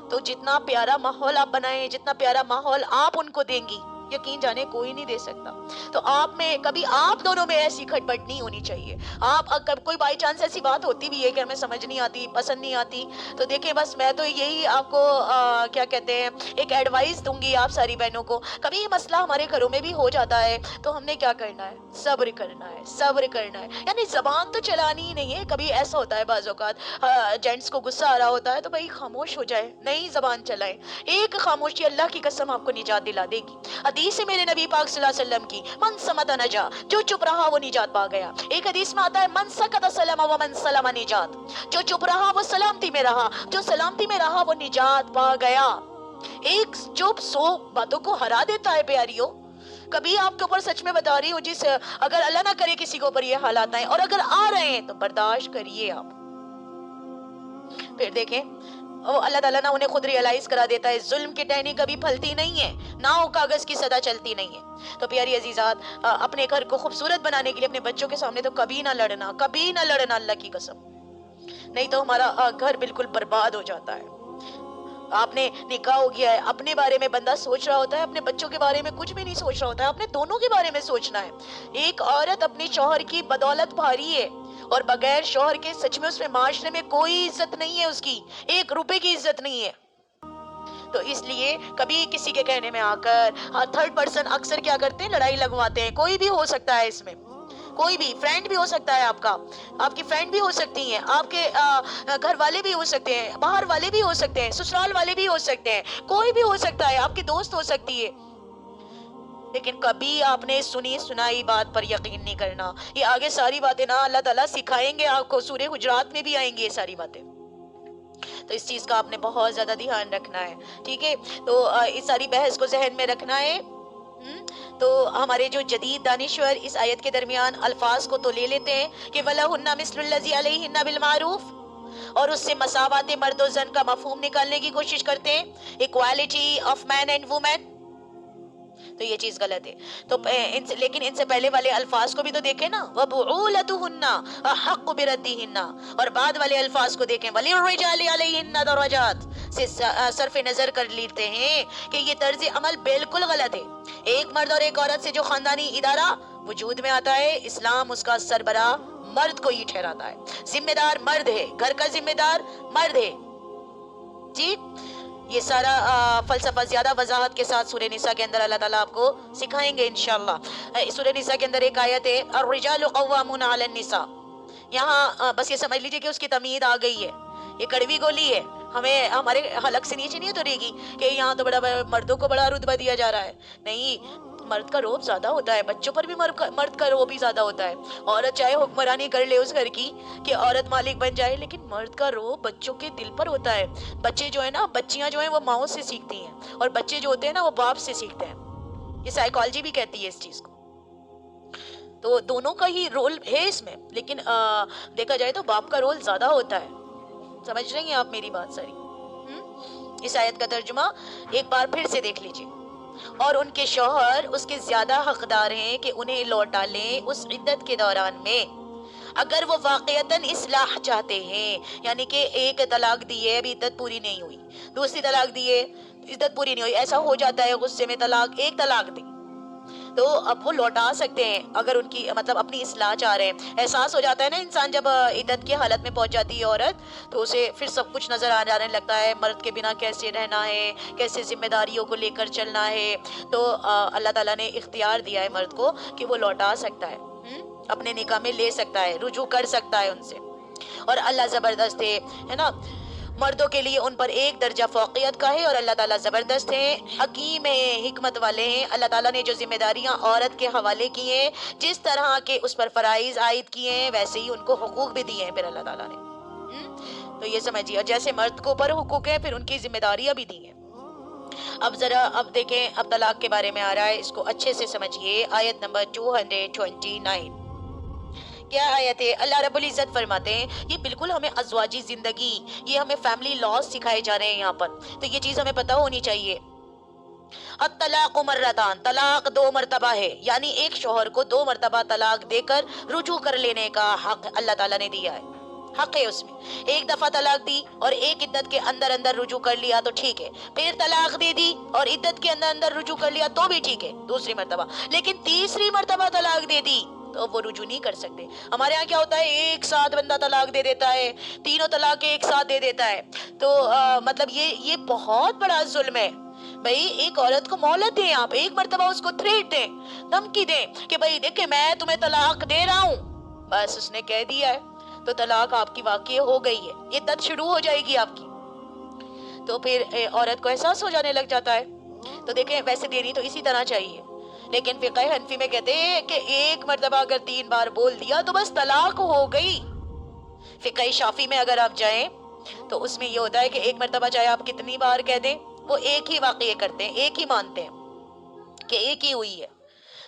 تو جتنا پیارا ماحول آپ بنائیں, جتنا پیارا ماحول آپ ان کو دیں گی, یقین جانے کوئی نہیں دے سکتا. تو آپ میں کبھی آپ دونوں میں ایسی کھٹپٹ نہیں ہونی چاہیے. آپ کوئی بائی چانس ایسی بات ہوتی بھی ہے کہ ہمیں سمجھ نہیں آتی, پسند نہیں آتی, تو دیکھیں بس میں تو یہی آپ کو کیا کہتے ہیں ایک ایڈوائز دوں گی آپ ساری بہنوں کو. کبھی یہ مسئلہ ہمارے گھروں میں بھی ہو جاتا ہے تو ہم نے کیا کرنا ہے؟ صبر کرنا ہے, صبر کرنا ہے. یعنی زبان تو چلانی ہی نہیں ہے. کبھی ایسا ہوتا ہے بعض اوقات جینٹس کو غصہ آ رہا ہوتا ہے تو بھائی خاموش ہو جائے, نہیں زبان چلائیں. ایک خاموشی اللہ کی قسم آپ کو نجات دلا دے گی. حدیث ہے میرے نبی پاک صلی اللہ علیہ وسلم کی, من سمت نجا, جو چپ رہا وہ نجات پا گیا. ایک حدیث میں آتا ہے من سکت سلم ومن سلم نجات, جو چپ رہا وہ سلامتی میں رہا, جو سلامتی میں رہا وہ نجات پا گیا. ایک چپ 100 باتوں کو ہرا دیتا ہے پیاریوں. کبھی آپ کے اوپر سچ میں بتا رہی ہوں, جس اگر اللہ نہ کرے کسی کے اوپر یہ حالات آئیں, اور اگر آ رہے ہیں تو برداشت کریے آپ. پھر دیکھیں وہ اللہ تعالیٰ نہ انہیں خود ریئلائز کرا دیتا ہے, ظلم کی ٹہنی کبھی پھلتی نہیں ہے, نہ وہ کاغذ کی صدا چلتی نہیں ہے. تو پیاری عزیزات, اپنے گھر کو خوبصورت بنانے کے لیے اپنے بچوں کے سامنے تو کبھی نہ لڑنا, کبھی نہ لڑنا, اللہ کی قسم, نہیں تو ہمارا گھر بالکل برباد ہو جاتا ہے. آپ نے نکاح ہو گیا ہے, اپنے بارے میں بندہ سوچ رہا ہوتا ہے, اپنے بچوں کے بارے میں کچھ بھی نہیں سوچ رہا ہوتا ہے, اپنے دونوں کے بارے میں سوچنا ہے. ایک عورت اپنے شوہر کی بدولت بھاری ہے, اور بغیر شوہر کے سچ میں اس میں معاشرے میں کوئی عزت نہیں ہے, اس کی 1 روپے کی عزت نہیں ہے. تو اس لیے کبھی کسی کے کہنے میں آ کر تھرڈ پرسن اکثر کیا کرتے ہیں, لڑائی لگواتے ہیں. کوئی بھی ہو سکتا ہے اس میں, کوئی بھی فرینڈ بھی ہو سکتا ہے آپ کا, آپ کی فرینڈ بھی ہو سکتی ہیں, آپ کے گھر والے بھی ہو سکتے ہیں, باہر والے بھی ہو سکتے ہیں, سسرال والے بھی ہو سکتے ہیں, کوئی بھی ہو سکتا ہے, آپ کی دوست ہو سکتی ہے. لیکن کبھی آپ نے سنی سنائی بات پر یقین نہیں کرنا. یہ آگے ساری باتیں نا اللہ تعالیٰ سکھائیں گے آپ کو, سورہ حجرات میں بھی آئیں گے یہ ساری باتیں. تو اس چیز کا آپ نے بہت زیادہ دھیان رکھنا ہے, ٹھیک ہے. تو اس ساری بحث کو ذہن میں رکھنا ہے. تو ہمارے جو جدید دانشور اس آیت کے درمیان الفاظ کو تو لے لیتے ہیں کہ وَلَهُنَّ مِثْلُ الَّذِي عَلَيْهِنَّ بِالْمَعْرُوفِ, اور اس سے مساوات مرد و زن کا مفہوم نکالنے کی کوشش کرتے ہیں, equality of man and woman. تو یہ چیز غلط ہے. تو لیکن ان سے پہلے والے الفاظ کو بھی تو دیکھیں نا, وَبُعُولَتُهُنَّ أَحَقُّ بِرَدِّهِنَّ, اور بعد والے الفاظ کو دیکھیں وَلِلرِّجَالِ عَلَيْهِنَّ دَرَجَاتٌ سے صرف نظر کر لیتے ہیں کہ یہ طرز عمل بالکل غلط ہے. ایک مرد اور ایک عورت سے جو خاندانی ادارہ وجود میں آتا ہے, اسلام اس کا سربراہ مرد کو ہی ٹھہراتا ہے. ذمہ دار مرد ہے, گھر کا ذمہ دار مرد ہے. جی یہ سارا فلسفہ زیادہ وضاحت کے ساتھ سورہ نساء کے اندر اللہ تعالیٰ آپ کو سکھائیں گے انشاءاللہ. سورہ نساء کے اندر ایک آیت ہے الرجال قوامون علی النساء. یہاں بس یہ سمجھ لیجئے کہ اس کی تمہید آ گئی ہے, یہ کڑوی گولی ہے, ہمیں ہمارے حلق سے نیچے نہیں اترے گی کہ یہاں تو بڑا مردوں کو بڑا رتبہ دیا جا رہا ہے. نہیں, مرد کا روب زیادہ ہوتا ہے, بچوں پر بھی مرد کا روب ہی زیادہ ہوتا ہے. عورت چاہے حکمرانی کر لے اس گھر کی کہ عورت مالک بن جائے, لیکن مرد کا روب بچوں کے دل پر ہوتا ہے. بچے جو ہے نا, بچیاں جو ہیں وہ ماؤں سے سیکھتی ہیں, اور بچے جو ہوتے ہیں نا وہ باپ سے سیکھتے ہیں. یہ سائیکالوجی بھی کہتی ہے اس چیز کو. تو دونوں کا ہی رول ہے اس میں, لیکن دیکھا جائے تو باپ کا رول زیادہ ہوتا ہے. سمجھ رہی ہیں آپ میری بات ساری؟ اس آیت کا ترجمہ ایک بار پھر سے دیکھ لیجئے. اور ان کے شوہر اس کے زیادہ حقدار ہیں کہ انہیں لوٹا لیں اس عدت کے دوران میں, اگر وہ واقعتاً اصلاح چاہتے ہیں. یعنی کہ ایک طلاق دی ہے, ابھی عدت پوری نہیں ہوئی, دوسری طلاق دی ہے, عدت پوری نہیں ہوئی, ایسا ہو جاتا ہے غصے میں طلاق, ایک طلاق دی تو اب وہ لوٹا سکتے ہیں اگر ان کی مطلب اپنی اصلاح چاہ رہے ہیں. احساس ہو جاتا ہے نا انسان جب عدت کی حالت میں پہنچ جاتی ہے عورت, تو اسے پھر سب کچھ نظر آ جانے لگتا ہے, مرد کے بنا کیسے رہنا ہے, کیسے ذمہ داریوں کو لے کر چلنا ہے. تو اللہ تعالیٰ نے اختیار دیا ہے مرد کو کہ وہ لوٹا سکتا ہے, اپنے نکاح میں لے سکتا ہے, رجوع کر سکتا ہے ان سے. اور اللہ زبردست ہے نا, مردوں کے لیے ان پر ایک درجہ فوقیت کا ہے, اور اللہ تعالیٰ زبردست ہیں, حکیم ہیں, حکمت والے ہیں. اللہ تعالیٰ نے جو ذمہ داریاں عورت کے حوالے کی ہیں, جس طرح کے اس پر فرائض عائد کیے ہیں, ویسے ہی ان کو حقوق بھی دیے ہیں پھر اللہ تعالیٰ نے. تو یہ سمجھیے, اور جیسے مرد کو اوپر حقوق ہیں, پھر ان کی ذمہ داریاں بھی دی ہیں. اب ذرا اب دیکھیں, اب طلاق کے بارے میں آ رہا ہے, اس کو اچھے سے سمجھیے. آیت نمبر 229. کیا آیت ہے؟ اللہ رب العزت فرماتے ہیں یہ بالکل ہمیں ازواجی زندگی, یہ ہمیں فیملی لاز سکھائے جا رہے ہیں یہاں پر, تو یہ چیز ہمیں پتہ ہونی چاہیے. الطلاق مرتان, طلاق 2 مرتبہ ہے, یعنی ایک شوہر کو 2 مرتبہ طلاق دے کر رجوع کر لینے کا حق اللہ تعالیٰ نے دیا ہے. حق ہے اس میں. ایک دفعہ طلاق دی اور ایک عدت کے اندر اندر رجوع کر لیا تو ٹھیک ہے, پھر طلاق دے دی اور عدت کے اندر اندر رجوع کر لیا تو بھی ٹھیک ہے, دوسری مرتبہ. لیکن تیسری مرتبہ طلاق دے دی تو وہ رجوع نہیں کر سکتے. ہمارے ہاں کیا ہوتا ہے, ایک ساتھ بندہ طلاق دے دیتا ہے, تینوں طلاق ایک ساتھ دے دیتا ہے. تو مطلب یہ بہت بڑا ظلم ہے. بھئی ایک عورت کو مہلت دیں, آپ ایک مرتبہ اس کو تھریٹ دیں, دھمکی دیں کہ بھئی دیکھیں میں تمہیں طلاق دے رہا ہوں, بس اس نے کہہ دیا ہے تو طلاق آپ کی واقع ہو گئی ہے, عدت شروع ہو جائے گی آپ کی. تو پھر عورت کو احساس ہو جانے لگ جاتا ہے. تو دیکھیں ویسے دینی تو اسی طرح چاہیے, لیکن فقہ حنفی میں کہتے ہیں کہ ایک مرتبہ اگر 3 بار بول دیا تو بس طلاق ہو گئی. فقہ شافی میں اگر آپ جائیں تو اس میں یہ ہوتا ہے کہ ایک مرتبہ چاہے آپ کتنی بار کہہ دیں, وہ ایک ہی واقعے کرتے ہیں, ایک ہی مانتے ہیں کہ ایک ہی ہوئی ہے.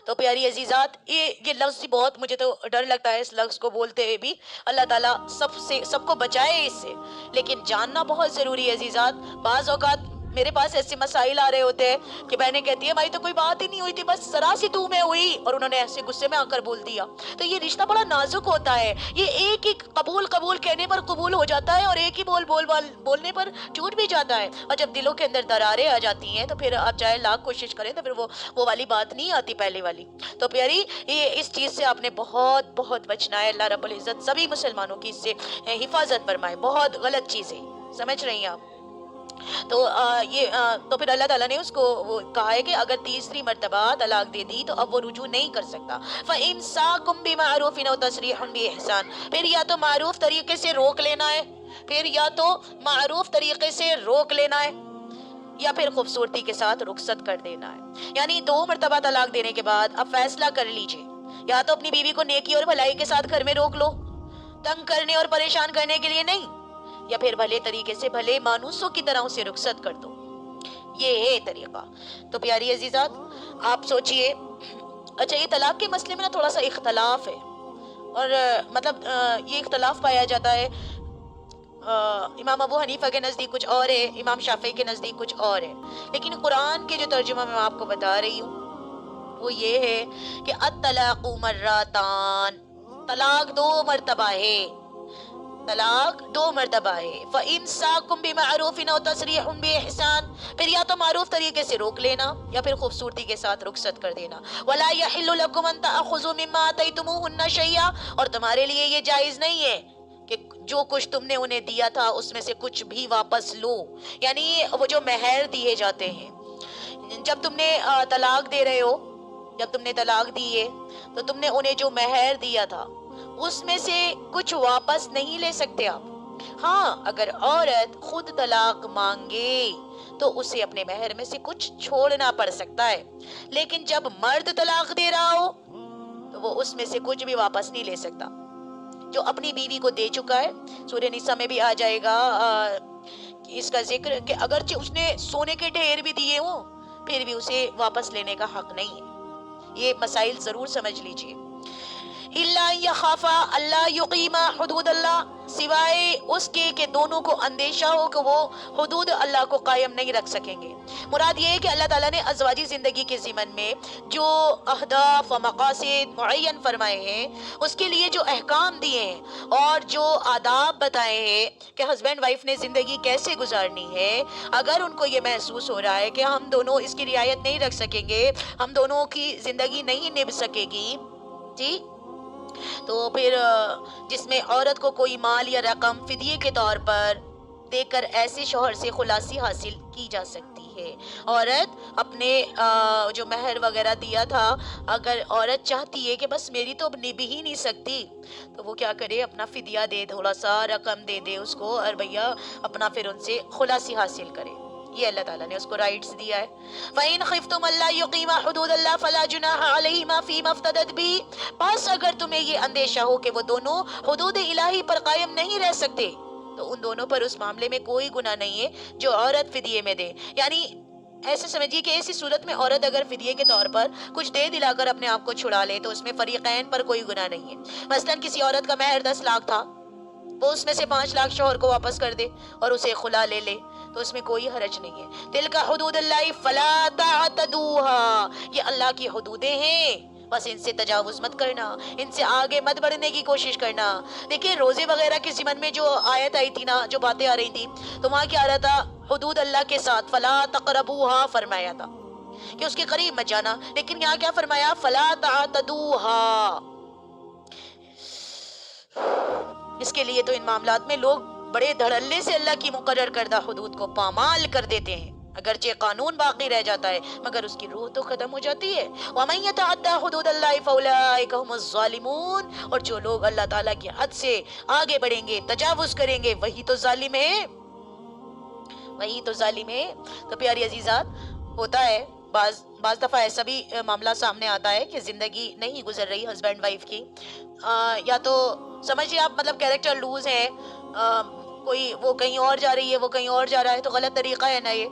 تو پیاری عزیزات, یہ لفظ بہت مجھے تو ڈر لگتا ہے اس لفظ کو بولتے ہوئے بھی. اللہ تعالیٰ سب کو بچائے اس سے, لیکن جاننا بہت ضروری ہے عزیزات. بعض اوقات میرے پاس ایسے مسائل آ رہے ہوتے ہیں کہ بہنیں کہتی ہیں بھائی تو کوئی بات ہی نہیں ہوئی تھی, بس ذرا سی تو میں ہوئی اور انہوں نے ایسے غصے میں آ کر بول دیا. تو یہ رشتہ بڑا نازک ہوتا ہے, یہ ایک ہی قبول کہنے پر قبول ہو جاتا ہے, اور ایک ہی بولنے پر ٹوٹ بھی جاتا ہے. اور جب دلوں کے اندر دراریں آ جاتی ہیں تو پھر آپ چاہے لاکھ کوشش کریں تو پھر وہ والی بات نہیں آتی پہلے والی. تو پیاری یہ اس چیز سے آپ نے بہت بہت بچنا ہے. اللہ رب العزت سبھی مسلمانوں کی اس سے حفاظت فرمائے. بہت غلط چیز ہے, سمجھ رہی ہیں آپ؟ تو تو پھر اللہ تعالیٰ نے اس کو کہا ہے کہ اگر تیسری مرتبہ طلاق دے دی تو اب وہ رجوع نہیں کر سکتا. فَإِمْسَاكُمْ بِمَعْرُوفٍ أَوْ تَسْرِيحٌ بِإِحْسَانٍ, پھر یا تو معروف طریقے سے روک لینا ہے, یا پھر خوبصورتی کے ساتھ رخصت کر دینا ہے. یعنی 2 مرتبہ طلاق دینے کے بعد اب فیصلہ کر لیجئے, یا تو اپنی بیوی کو نیکی اور بھلائی کے ساتھ گھر میں روک لو, تنگ کرنے اور پریشان کرنے کے لیے نہیں, یا پھر بھلے طریقے سے بھلے مانوسوں کی طرح اسے رخصت کر دو. یہ ہے طریقہ. تو پیاری عزیزات آپ سوچئے, اچھا یہ طلاق کے مسئلے میں نا تھوڑا سا اختلاف ہے, اور مطلب یہ اختلاف پایا جاتا ہے. امام ابو حنیفہ کے نزدیک کچھ اور ہے, امام شافعی کے نزدیک کچھ اور ہے, لیکن قرآن کے جو ترجمہ میں آپ کو بتا رہی ہوں وہ یہ ہے کہ الطلاق مرتان، طلاق 2 مرتبہ ہے، طلاق 2 مرتبہ ہے۔ فَإِمْسَاكٌ بِمَعْرُوفٍ أَوْ تَسْرِيحٌ بِإِحْسَانٍ، پھر یا تو معروف طریقے سے روک لینا یا پھر خوبصورتی کے ساتھ رخصت کر دینا۔ وَلَا يَحِلُّ لَكُمْ أَن تَأْخُذُوا مِمَّا آتَيْتُمُوهُنَّ شَيْئًا، اور تمہارے لیے یہ جائز نہیں ہے کہ جو کچھ تم نے انہیں دیا تھا اس میں سے کچھ بھی واپس لو، یعنی وہ جو مہر دیے جاتے ہیں، جب تم نے طلاق دے رہے ہو، جب تم نے طلاق دی ہے تو تم نے انہیں جو مہر دیا تھا اس میں سے کچھ واپس نہیں لے سکتے آپ۔ ہاں اگر عورت خود طلاق مانگے تو اسے اپنے مہر میں سے کچھ چھوڑنا پڑ سکتا ہے، لیکن جب مرد طلاق دے رہا ہو تو وہ اس میں سے کچھ بھی واپس نہیں لے سکتا۔ جو اپنی بیوی کو دے چکا ہے، سورہ نساء میں بھی آ جائے گا اس کا ذکر کہ اگرچہ اس نے سونے کے ڈھیر بھی دیے ہوں پھر بھی اسے واپس لینے کا حق نہیں ہے۔ یہ مسائل ضرور سمجھ لیجئے۔ الا یخافا اللہ یقیما حدود اللہ، سوائے اس کے کہ دونوں کو اندیشہ ہو کہ وہ حدود اللہ کو قائم نہیں رکھ سکیں گے۔ مراد یہ ہے کہ اللہ تعالیٰ نے ازواجی زندگی کے ضمن میں جو اہداف و مقاصد معین فرمائے ہیں، اس کے لیے جو احکام دیے ہیں اور جو آداب بتائے ہیں کہ ہسبینڈ وائف نے زندگی کیسے گزارنی ہے، اگر ان کو یہ محسوس ہو رہا ہے کہ ہم دونوں اس کی رعایت نہیں رکھ سکیں گے، ہم دونوں کی زندگی نہیں نبھ سکے گی، جی، تو پھر جس میں عورت کو کوئی مال یا رقم فدیے کے طور پر دے کر ایسے شوہر سے خلاصی حاصل کی جا سکتی ہے۔ عورت اپنے جو مہر وغیرہ دیا تھا، اگر عورت چاہتی ہے کہ بس میری تو اب نبھ ہی نہیں سکتی تو وہ کیا کرے، اپنا فدیہ دے، تھوڑا سا رقم دے دے اس کو، اور بھیا اپنا پھر ان سے خلاصی حاصل کرے۔ یہ اللہ تعالیٰ نے اس کو رائٹس دیا ہے۔ فَإِنْ خِفْتُمْ أَلَّا يُقِيمَا حُدُودَ اللَّهِ فَلَا جُنَاحَ عَلَيْهِمَا فِيمَا افْتَدَتْ بِهِ، پس اگر تمہیں یہ اندیشہ ہو کہ وہ دونوں حدود الہی پر قائم نہیں رہ سکتے تو ان دونوں پر اس معاملے میں کوئی گناہ نہیں ہے جو عورت فدیے میں دے۔ یعنی ایسے سمجھیے کہ ایسی صورت میں عورت اگر فدیے کے طور پر کچھ دے دلا کر اپنے آپ کو چھڑا لے تو اس میں فریقین پر کوئی گناہ نہیں ہے۔ مثلاً کسی عورت کا مہر 10 لاکھ تھا، وہ اس میں سے 5 لاکھ شوہر کو واپس کر دے اور اسے خلا لے لے تو اس میں کوئی حرج نہیں ہے۔ تلک حدود اللہ فلا تعتدوها، یہ اللہ کی حدودیں ہیں، بس ان سے تجاوز مت کرنا، ان سے آگے مت بڑھنے کی کوشش کرنا۔ دیکھیں روزے وغیرہ کے ضمن میں جو آیت آئی تھی نا، جو باتیں آ رہی تھی، تو وہاں کیا آ رہا تھا، حدود اللہ کے ساتھ فلا تقربوها فرمایا تھا کہ اس کے قریب مت جانا، لیکن یہاں کیا فرمایا، فلا تعتدوها۔ اس کے لیے تو ان معاملات میں لوگ بڑے دھڑلے سے اللہ کی مقرر کردہ حدود کو پامال کر دیتے ہیں، اگرچہ قانون باقی رہ جاتا ہے مگر اس کی روح تو ختم ہو جاتی ہے۔ وَمَن يَتَعَدَّ حُدُودَ اللَّهِ فَأُولَٰئِكَ هُمُ الظَّالِمُونَ، اور جو لوگ اللہ تعالیٰ کی حد سے آگے بڑھیں گے، تجاوز کریں گے، وہی تو ظالم ہے، وہی تو ظالم ہے۔ تو پیاری عزیزات، ہوتا ہے بعض دفعہ ایسا بھی معاملہ سامنے آتا ہے کہ زندگی نہیں گزر رہی ہسبینڈ وائف کی، یا تو سمجھیے آپ مطلب کیریکٹر لوز ہے، کوئی وہ کہیں اور جا رہی ہے، وہ کہیں اور جا رہا ہے، تو غلط طریقہ ہے نا یہ،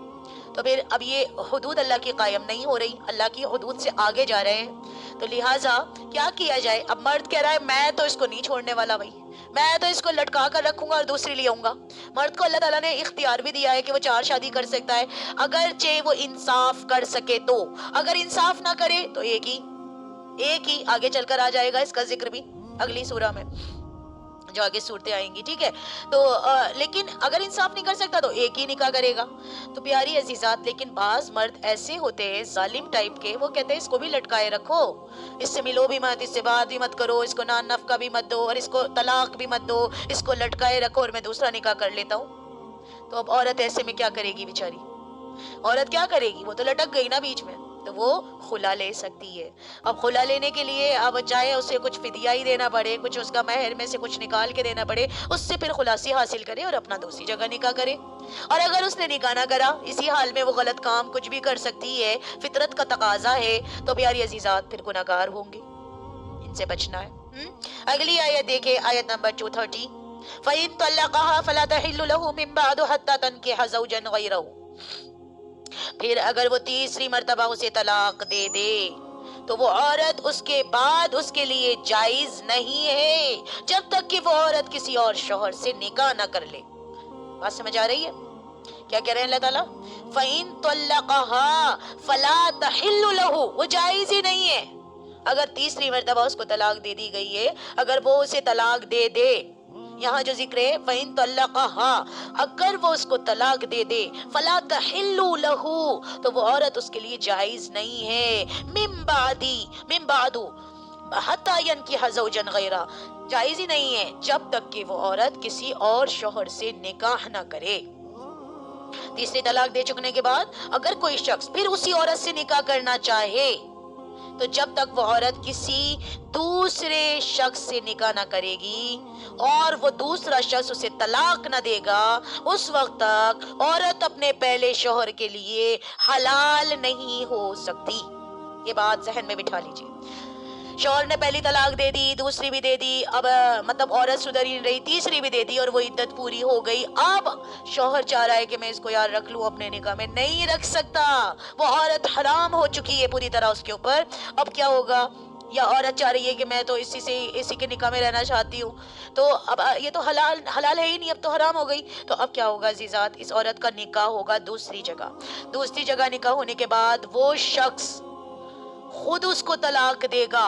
تو پھر اب یہ حدود اللہ کی قائم نہیں ہو رہی، اللہ کی حدود سے آگے جا رہے ہیں، تو لہٰذا کیا کیا جائے؟ اب مرد کہہ رہا ہے میں تو اس کو نہیں چھوڑنے والا بھائی، میں تو اس کو لٹکا کر رکھوں گا اور دوسری لے آؤں گا۔ مرد کو اللہ تعالیٰ نے اختیار بھی دیا ہے کہ وہ 4 شادی کر سکتا ہے، اگرچہ وہ انصاف کر سکے تو، اگر انصاف نہ کرے تو ایک ہی آگے چل کر آ جائے گا، اس کا ذکر بھی اگلی سورہ میں جو آگے صورتیں آئیں گی، ٹھیک ہے، تو لیکن اگر انصاف نہیں کر سکتا تو ایک ہی نکاح کرے گا۔ تو پیاری عزیزات، لیکن بعض مرد ایسے ہوتے ہیں ظالم ٹائپ کے، وہ کہتے ہیں اس کو بھی لٹکائے رکھو، اس سے ملو بھی مت، اس سے بات بھی مت کرو، اس کو نان نفقہ بھی مت دو اور اس کو طلاق بھی مت دو، اس کو لٹکائے رکھو اور میں دوسرا نکاح کر لیتا ہوں۔ تو اب عورت ایسے میں کیا کرے گی بیچاری؟ عورت کیا کرے گی؟ وہ تو لٹک گئی نا بیچ میں، تو وہ خلا لے سکتی ہے۔ اب خلا لینے کے لیے اب چاہے اسے کچھ فدیہ ہی دینا پڑے، کچھ اس کا مہر میں سے کچھ نکال کے دینا پڑے، اس سے پھر خلاصی حاصل کرے اور اپنا دوسری جگہ نکاح کرے۔ اور اگر اس نے نکاح نہ کرا، اسی حال میں وہ غلط کام کچھ بھی کر سکتی ہے، فطرت کا تقاضا ہے، تو پیاری عزیزات پھر گناہگار ہوں گے، ان سے بچنا ہے۔ اگلی آیت دیکھیں، آیت نمبر 230، فَإِن طَلَّقَهَا فَلَا تَحِلُّ لَهُ مِن بَعْدُ حَتَّى تَنكِحَ زَوْجًا غَيْرَهُ، پھر اگر وہ تیسری مرتبہ اسے طلاق دے دے تو وہ عورت اس کے بعد اس کے لیے جائز نہیں ہے جب تک کہ وہ عورت کسی اور شوہر سے نکاح نہ کر لے۔ بات سمجھ آ رہی ہے؟ کیا کہہ رہے ہیں اللہ تعالیٰ؟ فَإِن طَلَّقَهَا فَلَا تَحِلُّ لَهُ، وہ جائز ہی نہیں ہے. اگر تیسری مرتبہ اس کو طلاق دے دی گئی ہے، اگر وہ اسے طلاق دے دے، یہاں جو ذکر ہے فَإِن طَلَّقَهَا، اگر وہ اس کو طلاق دے دے، فَلَا تَحِلُّ لَهُ، تو وہ عورت اس کے لیے جائز نہیں ہے. من بعد حَتَّى يَنْكِحَ زَوْجًا غَيْرَهُ، جائز ہی نہیں ہے جب تک کہ وہ عورت کسی اور شوہر سے نکاح نہ کرے. تیسری طلاق دے چکنے کے بعد اگر کوئی شخص پھر اسی عورت سے نکاح کرنا چاہے تو جب تک وہ عورت کسی دوسرے شخص سے نکاح نہ کرے گی اور وہ دوسرا شخص اسے طلاق نہ دے گا، اس وقت تک عورت اپنے پہلے شوہر کے لیے حلال نہیں ہو سکتی. یہ بات ذہن میں بٹھا لیجیے. شوہر نے پہلی طلاق دے دی، دوسری بھی دے دی، اب مطلب عورت سدھر ہی نہیں رہی، تیسری بھی دے دی اور وہ عدت پوری ہو گئی. اب شوہر چاہ رہا ہے کہ میں اس کو یار رکھ لوں اپنے نکاح میں، نہیں رکھ سکتا، وہ عورت حرام ہو چکی ہے پوری طرح اس کے اوپر. اب کیا ہوگا؟ یا عورت چاہ رہی ہے کہ میں تو اسی کے نکاح میں رہنا چاہتی ہوں، تو اب یہ تو حلال ہے ہی نہیں، اب تو حرام ہو گئی. تو اب کیا ہوگا عزیزات؟ اس عورت کا نکاح ہوگا دوسری جگہ نکاح ہونے کے بعد وہ شخص خود اس کو طلاق دے گا.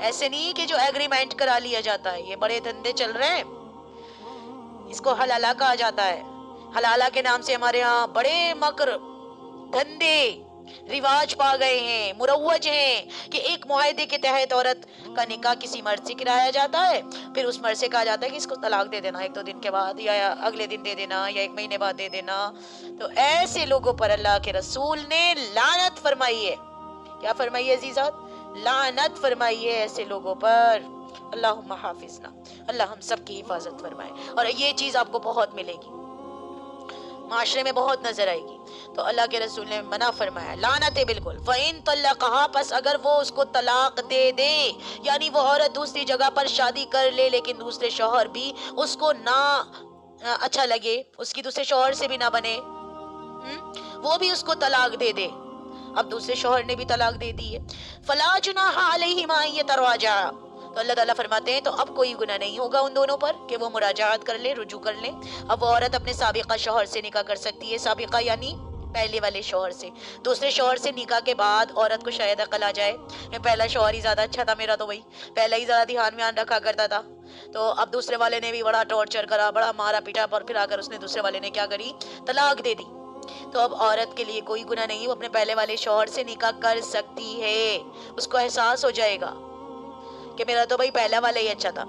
ایسے نہیں کہ جو ایگریمنٹ کرا لیا جاتا ہے، یہ بڑے دھندے چل رہے ہیں، اس کو حلالہ کہا جاتا ہے. حلالہ کے نام سے ہمارے ہاں بڑے مکر دھندے رواج پا گئے ہیں، مروج ہیں کہ ایک معاہدے کے تحت عورت کا نکاح کسی مرد سے کرایا جاتا ہے، پھر اس مرد سے کہا جاتا ہے کہ اس کو طلاق دے دینا 1-2 دن کے بعد، یا اگلے دن دے دینا، یا 1 مہینے بعد دے دینا. تو ایسے لوگوں پر اللہ کے رسول نے لعنت فرمائی ہے. کیا فرمائی ہے عزیزات؟ لعنت فرمائی ہے ایسے لوگوں پر. اللہم حافظنا، اللہ ہم سب کی حفاظت فرمائے. اور یہ چیز آپ کو بہت ملے گی، معاشرے میں بہت نظر آئے گی. تو اللہ کے رسول نے منع فرمایا، لعنت ہے بالکل. فَإِن طَلَّقَهَا، پس اگر وہ اس کو طلاق دے دے، یعنی وہ عورت دوسری جگہ پر شادی کر لے لیکن دوسرے شوہر بھی اس کو نہ اچھا لگے، اس کی دوسرے شوہر سے بھی نہ بنے، وہ بھی اس کو طلاق دے دے. اب دوسرے شوہر نے بھی طلاق دے دی ہے. فَلَا جُنَاحَ عَلَيْهِمَا أَن يَتَرَاجَعَا، تو اللہ تعالیٰ فرماتے ہیں تو اب کوئی گناہ نہیں ہوگا ان دونوں پر کہ وہ مراجعات کر لیں، رجوع کر لیں. اب وہ عورت اپنے سابقہ شوہر سے نکاح کر سکتی ہے، سابقہ یعنی پہلے والے شوہر سے. دوسرے شوہر سے نکاح کے بعد عورت کو شاید عقل آ جائے کہ پہلا شوہر ہی زیادہ اچھا تھا میرا، تو وہی پہلا ہی زیادہ دھیان رکھا کرتا تھا. تو اب دوسرے والے نے بھی بڑا ٹارچر کرا، بڑا مارا پیٹا، پر پھر آ کر اس نے دوسرے والے نے کیا کری؟ طلاق دے دی. تو اب عورت کے لیے کوئی گناہ نہیں، وہ اپنے پہلے والے شوہر سے نکاح کر سکتی ہے. اس کو احساس ہو جائے گا کہ میرا تو بھائی پہلا والا ہی اچھا تھا.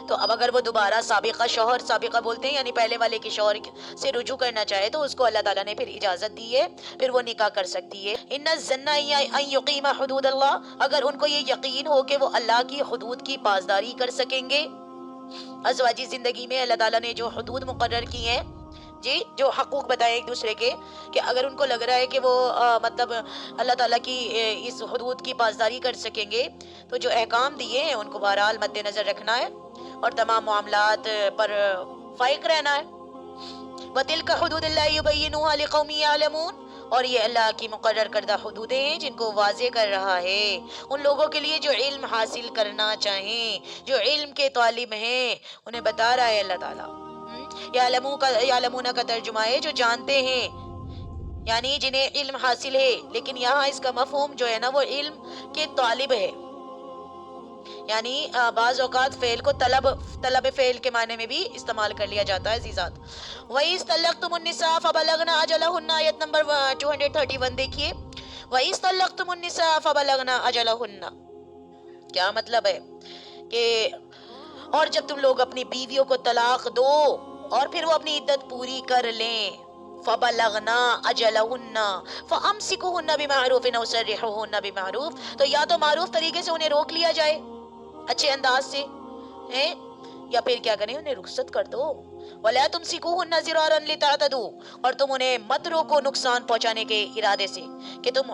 تو اب اگر وہ دوبارہ سابقہ شوہر، سابقہ بولتے ہیں یعنی پہلے والے کے شوہر سے رجوع کرنا چاہے تو اس کو اللہ تعالیٰ نے پھر اجازت دی ہے، پھر وہ نکاح کر سکتی ہے. ان الظن ان یقیم حدود اللہ، اگر ان کو یہ یقین ہو کہ وہ اللہ کی حدود کی پاسداری کر سکیں گے. ازواجی زندگی میں اللہ تعالیٰ نے جو حدود مقرر کی ہیں، جی جو حقوق بتائے ایک دوسرے کے، کہ اگر ان کو لگ رہا ہے کہ وہ مطلب اللہ تعالیٰ کی اس حدود کی پاسداری کر سکیں گے تو جو احکام دیے ہیں ان کو بہرحال مد نظر رکھنا ہے اور تمام معاملات پر فائق رہنا ہے. وَتِلْكَ حُدُودُ اللَّهِ يُبَيِّنُهَا لِقَوْمٍ يَعْلَمُونَ، اور یہ اللہ کی مقرر کردہ حدودیں ہیں جن کو واضح کر رہا ہے ان لوگوں کے لیے جو علم حاصل کرنا چاہیں، جو علم کے طالب ہیں، انہیں بتا رہا ہے اللہ تعالیٰ. یعلمون کا ترجمہ ہے جو جانتے ہیں، یعنی جنہیں علم حاصل ہے، لیکن یہاں اس کا مفہوم جو ہے نا وہ علم کے طالب ہے. یعنی بعض اوقات فعل کو طلب فعل کے معنی میں بھی استعمال کر لیا جاتا ہے عزیزات. وَإِذْ طَلَّقْتُمُ النِّسَاءَ فَبَلَغْنَ أَجَلَهُنَّ، آیت نمبر 231 دیکھیے. وَإِذْ طَلَّقْتُمُ النِّسَاءَ فَبَلَغْنَ أَجَلَهُنَّ، کیا مطلب ہے کہ اور جب تم لوگ اپنی بیویوں کو طلاق دو اور پھر وہ اپنی عدت پوری کر لیں. فَبَلَغْنَا أَجَلَهُنَّ فَأَمْسِكُوهُنَّ بِمَعْرُوفٍ أَوْ سَرِّحُوهُنَّ بِمَعْرُوفٍ، تو یا تو معروف طریقے سے انہیں روک لیا جائے اچھے انداز سے، یا پھر کیا کریں انہیں رخصت کر دو. وَلَا تُمْسِكُوهُنَّ ضِرَارًا لِتَعْتَدُوا، اور تم انہیں مت روکو نقصان پہنچانے کے ارادے سے کہ تم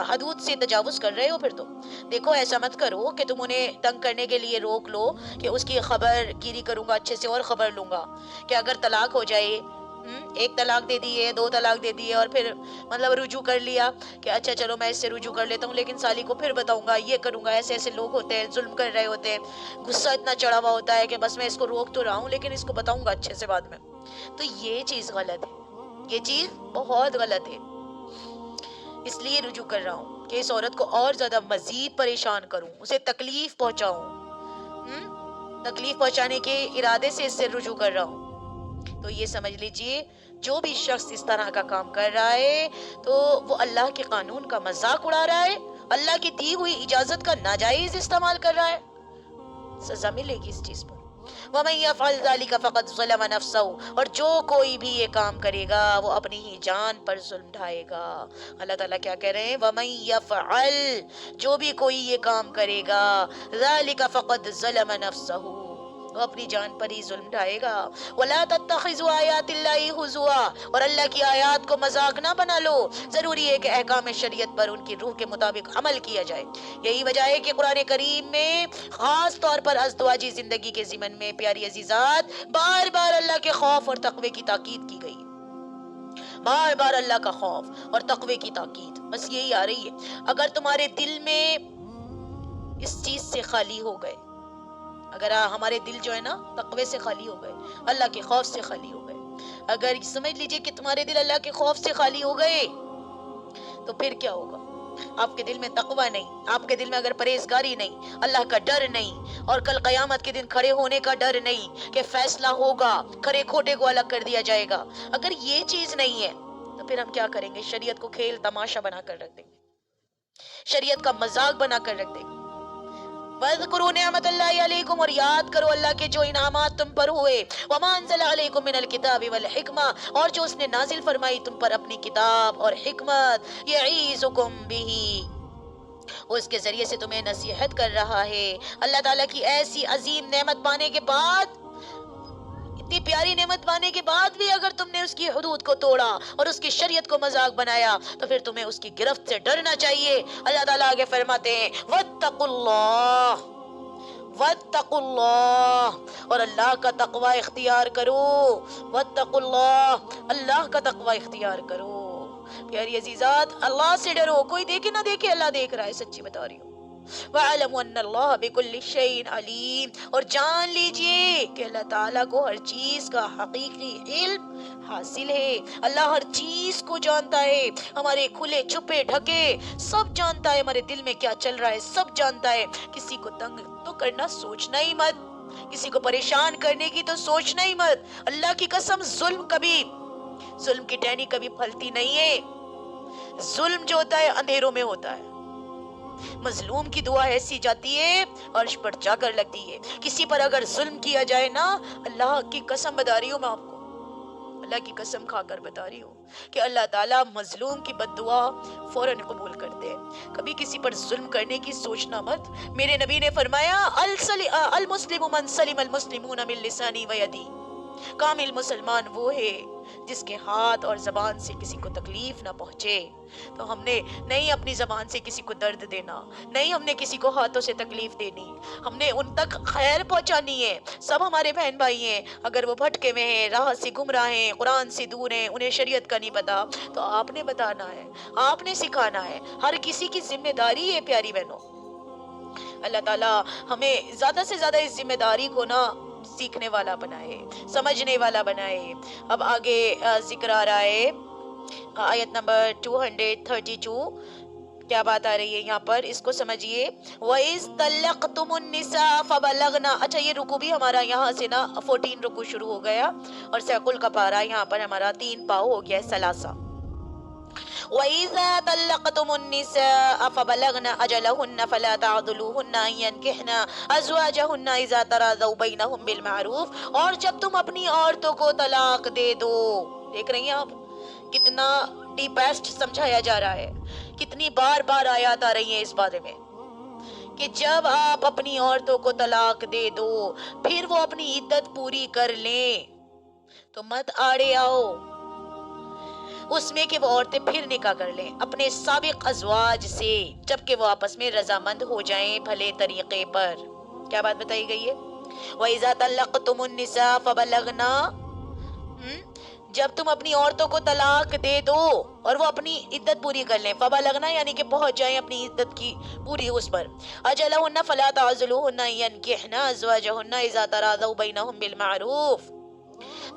حدود سے تجاوز کر رہے ہو. پھر تو دیکھو ایسا مت کرو کہ تم انہیں تنگ کرنے کے لیے روک لو کہ اس کی خبر گیری کروں گا، اچھے سے اور خبر لوں گا کہ اگر طلاق ہو جائے، ایک طلاق دے دی ہے، 2 طلاق دے دی ہے اور پھر مطلب رجوع کر لیا کہ اچھا چلو میں اس سے رجوع کر لیتا ہوں لیکن سالی کو پھر بتاؤں گا، یہ کروں گا. ایسے لوگ ہوتے ہیں، ظلم کر رہے ہوتے ہیں، غصہ اتنا چڑھا ہوا ہوتا ہے کہ بس میں اس کو روک تو رہا ہوں لیکن اس کو بتاؤں گا اچھے سے بعد میں. تو یہ چیز غلط ہے. یہ چیز بہت غلط ہے، اس لیے رجوع کر رہا ہوں کہ اس عورت کو اور زیادہ مزید پریشان کروں، اسے تکلیف پہنچاؤں، تکلیف پہنچانے کے ارادے سے اس سے رجوع کر رہا ہوں۔ تو یہ سمجھ لیجئے جو بھی شخص اس طرح کا کام کر رہا ہے تو وہ اللہ کے قانون کا مذاق اڑا رہا ہے، اللہ کی دی ہوئی اجازت کا ناجائز استعمال کر رہا ہے، سزا ملے گی اس چیز پر۔ وَمَن يَفْعَلْ ذَلِكَ فَقَدْ ظَلَمَ نَفْسَهُ، اور جو کوئی بھی یہ کام کرے گا وہ اپنی ہی جان پر ظلم ڈھائے گا۔ اللہ تعالیٰ کیا کہہ رہے ہیں؟ وَمَن يَفْعَلْ، جو بھی کوئی یہ کام کرے گا، ذَلِكَ فَقَدْ ظَلَمَ نَفْسَهُ، وہ اپنی جان پر ہی ظلم ڈھائے گا۔ وَلَا تَتَّخِذُوا آيَاتِ اللَّهِ هُزُوًا، اور اللہ کی آیات کو مذاق نہ بنا لو۔ ضروری ہے کہ احکام شریعت پر ان کی روح کے مطابق عمل کیا جائے۔ یہی وجہ ہے کہ قرآن کریم میں خاص طور پر ازدواجی زندگی کے ضمن میں پیاری عزیزات بار بار اللہ کے خوف اور تقوی کی تاکید کی گئی، بار بار اللہ کا خوف اور تقوی کی تاکید بس یہی آ رہی ہے۔ اگر تمہارے دل میں اس چیز سے خالی ہو گئے، اگر ہمارے دل جو ہے نا تقوی سے خالی ہو گئے، اللہ کے خوف سے خالی ہو گئے، اگر سمجھ لیجئے کہ تمہارے دل اللہ کے خوف سے خالی ہو گئے تو پھر کیا ہوگا؟ آپ کے دل میں تقوی نہیں، آپ کے دل میں اگر پرہیزگاری نہیں، اللہ کا ڈر نہیں، اور کل قیامت کے دن کھڑے ہونے کا ڈر نہیں کہ فیصلہ ہوگا، کھڑے کھوٹے کو الگ کر دیا جائے گا، اگر یہ چیز نہیں ہے تو پھر ہم کیا کریں گے؟ شریعت کو کھیل تماشا بنا کر رکھ دیں گے، شریعت کا مذاق بنا کر رکھ دیں گے۔ وَاذْكُرُوا نِعْمَةَ اللَّهِ عَلَيْكُمْ، اور یاد کرو اللہ کے جو انعامات تم پر ہوئے، وَمَا أَنزَلَ عَلَيْكُمْ مِنَ الْكِتَابِ وَالْحِكْمَةِ، اور جو اس نے نازل فرمائی تم پر اپنی کتاب اور حکمت، يَعِظُكُمْ بِهِ، وہ اس کے ذریعے سے تمہیں نصیحت کر رہا ہے۔ اللہ تعالیٰ کی ایسی عظیم نعمت پانے کے بعد، اتنی پیاری نعمت پانے کے بعد بھی اگر تم نے اس کی حدود کو توڑا اور اس کی شریعت کو مذاق بنایا تو پھر تمہیں اس کی گرفت سے ڈرنا چاہیے۔ اللہ تعالیٰ آگے فرماتے ہیں وَاتَّقُوا اللَّهَ، وَاتَّقُوا اللَّهَ، اور اللہ کا تقوی اختیار کرو۔ وَاتَّقُوا اللَّهَ، اللہ کا تقوی اختیار کرو۔ پیاری عزیزات اللہ سے ڈرو، کوئی دیکھے نہ دیکھے اللہ دیکھ رہا ہے، سچی بتا رہی ہوں۔ وَاعْلَمُوا أَنَّ اللَّهَ بِكُلِّ شَيْءٍ عَلِيمٌ، اور جان لیجئے کہ اللہ تعالیٰ کو ہر چیز کا حقیقی علم حاصل ہے، اللہ ہر چیز کو جانتا ہے، ہمارے کھلے چھپے ڈھکے سب جانتا ہے، ہمارے دل میں کیا چل رہا ہے سب جانتا ہے۔ کسی کو تنگ تو کرنا سوچنا ہی مت، کسی کو پریشان کرنے کی تو سوچنا ہی مت۔ اللہ کی قسم ظلم کی ٹہنی کبھی پھلتی نہیں ہے، ظلم جو ہوتا ہے اندھیروں میں ہوتا ہے، مظلوم کی دعا ایسی جاتی ہے عرش پر جا کر لگتی ہے۔ کسی پر اگر ظلم کیا جائے نا، اللہ کی قسم بتا رہی ہوں میں آپ کو، اللہ کی قسم کھا کر بتا رہی ہوں کہ اللہ تعالیٰ مظلوم کی بد دعا فوراً قبول کرتے ہیں۔ کبھی کسی پر ظلم کرنے کی سوچنا مت۔ میرے نبی نے فرمایا المسلم من سلم المسلمون من لسانی و یدی، کامل مسلمان وہ ہے جس کے ہاتھ اور زبان سے کسی کو تکلیف نہ پہنچے۔ تو ہم نے نہیں اپنی زبان سے کسی کو درد دینا، نہیں ہم نے کسی کو ہاتھوں سے تکلیف دینی، ہم نے ان تک خیر پہنچانی ہے۔ سب ہمارے بہن بھائی ہیں، اگر وہ بھٹکے میں ہیں، راہ سے گمراہ ہیں، قرآن سے دور ہیں، انہیں شریعت کا نہیں پتا، تو آپ نے بتانا ہے، آپ نے سکھانا ہے، ہر کسی کی ذمہ داری ہے پیاری بہنوں۔ اللہ تعالیٰ ہمیں زیادہ سے زیادہ اس ذمہ داری کو نا سیکھنے والا بنائے، سمجھنے والا بنائے۔ اب آگے ذکر آ رہا ہے آیت نمبر 232، کیا بات آ رہی ہے یہاں پر، اس کو سمجھیے۔ وَإِذْ طَلَّقْتُمُ النِّسَاءَ فَبَلَغْنَ، اچھا یہ رکو بھی ہمارا یہاں سے نا 14 رکو شروع ہو گیا، اور سیقل کا پارا یہاں پر ہمارا 3 پاؤ ہو گیا ہے، ثلاثہ۔ وَإِذَا طَلَّقْتُمُ النِّسَاءَ فَبَلَغْنَ أَجَلَهُنَّ فَلَا تَعْضُلُوهُنَّ أَن يَنكِحْنَ أَزْوَاجَهُنَّ إِذَا تَرَاضَوْا بَيْنَهُم بِالْمَعْرُوفِ، اور جب تم اپنی عورتوں کو طلاق دے دو۔ دیکھ رہی ہیں آپ کتنا ڈیپیسٹ سمجھایا جا رہا ہے، کتنی بار بار آیات آ رہی ہیں اس بارے میں کہ جب آپ اپنی عورتوں کو طلاق دے دو پھر وہ اپنی عدت پوری کر لیں تو مت آڑے آؤ اس میں کہ وہ عورتیں پھر نکاح کر لیں اپنے سابق ازواج سے، جبکہ وہ آپس میں رضامند ہو جائیں بھلے طریقے پر۔ کیا بات بتائی گئی ہے؟ وَإِذَا طَلَّقْتُمُ النِّسَاءَ فَبَلَغْنَا، جب تم اپنی عورتوں کو طلاق دے دو اور وہ اپنی عدت پوری کر لیں، فَبَلَغْنَا یعنی کہ پہنچ جائیں اپنی عدت کی پوری اس پر، أَجَلَهُنَّ فَلَا تَعْضُلُوهُنَّ أَن يَنكِحْنَ أَزْوَاجَهُنَّ إِذَا تَرَاضَوْا بَيْنَهُم بِالْمَعْرُوفِ،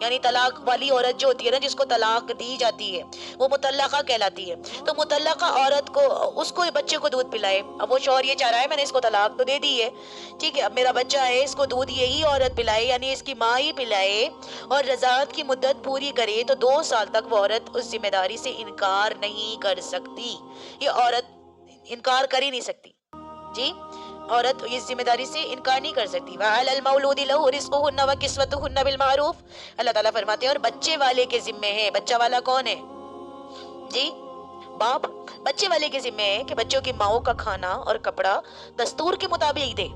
یعنی طلاق والی عورت جو ہوتی ہے نا، جس کو طلاق دی جاتی ہے، وہ مطلقہ کہلاتی ہے. تو مطلقہ عورت کو، اس کو بچے کو دودھ پلائے. اب وہ شوہر یہ چاہ رہا ہے میں نے اس کو طلاق تو دے دی ہے، ٹھیک ہے، اب میرا بچہ ہے، اس کو دودھ یہی عورت پلائے، یعنی اس کی ماں ہی پلائے اور رضاعت کی مدت پوری کرے، تو 2 سال تک وہ عورت اس ذمہ داری سے انکار نہیں کر سکتی. یہ عورت انکار کر ہی نہیں سکتی جی، عورت اس ذمہ داری سے انکار نہیں کر سکتی. وَعَلَى الْمَوْلُودِ لَهُ رِزْقُهُنَّ وَكِسْوَتُهُنَّ بِالْمَعْرُوفِ، اللہ تعالیٰ فرماتے ہیں اور بچے والے کے ذمے ہے. بچہ والا کون ہے جی؟ باپ. بچے والے کے ذمے ہے کہ بچوں کی ماؤں کا کھانا اور کپڑا دستور کے مطابق دے.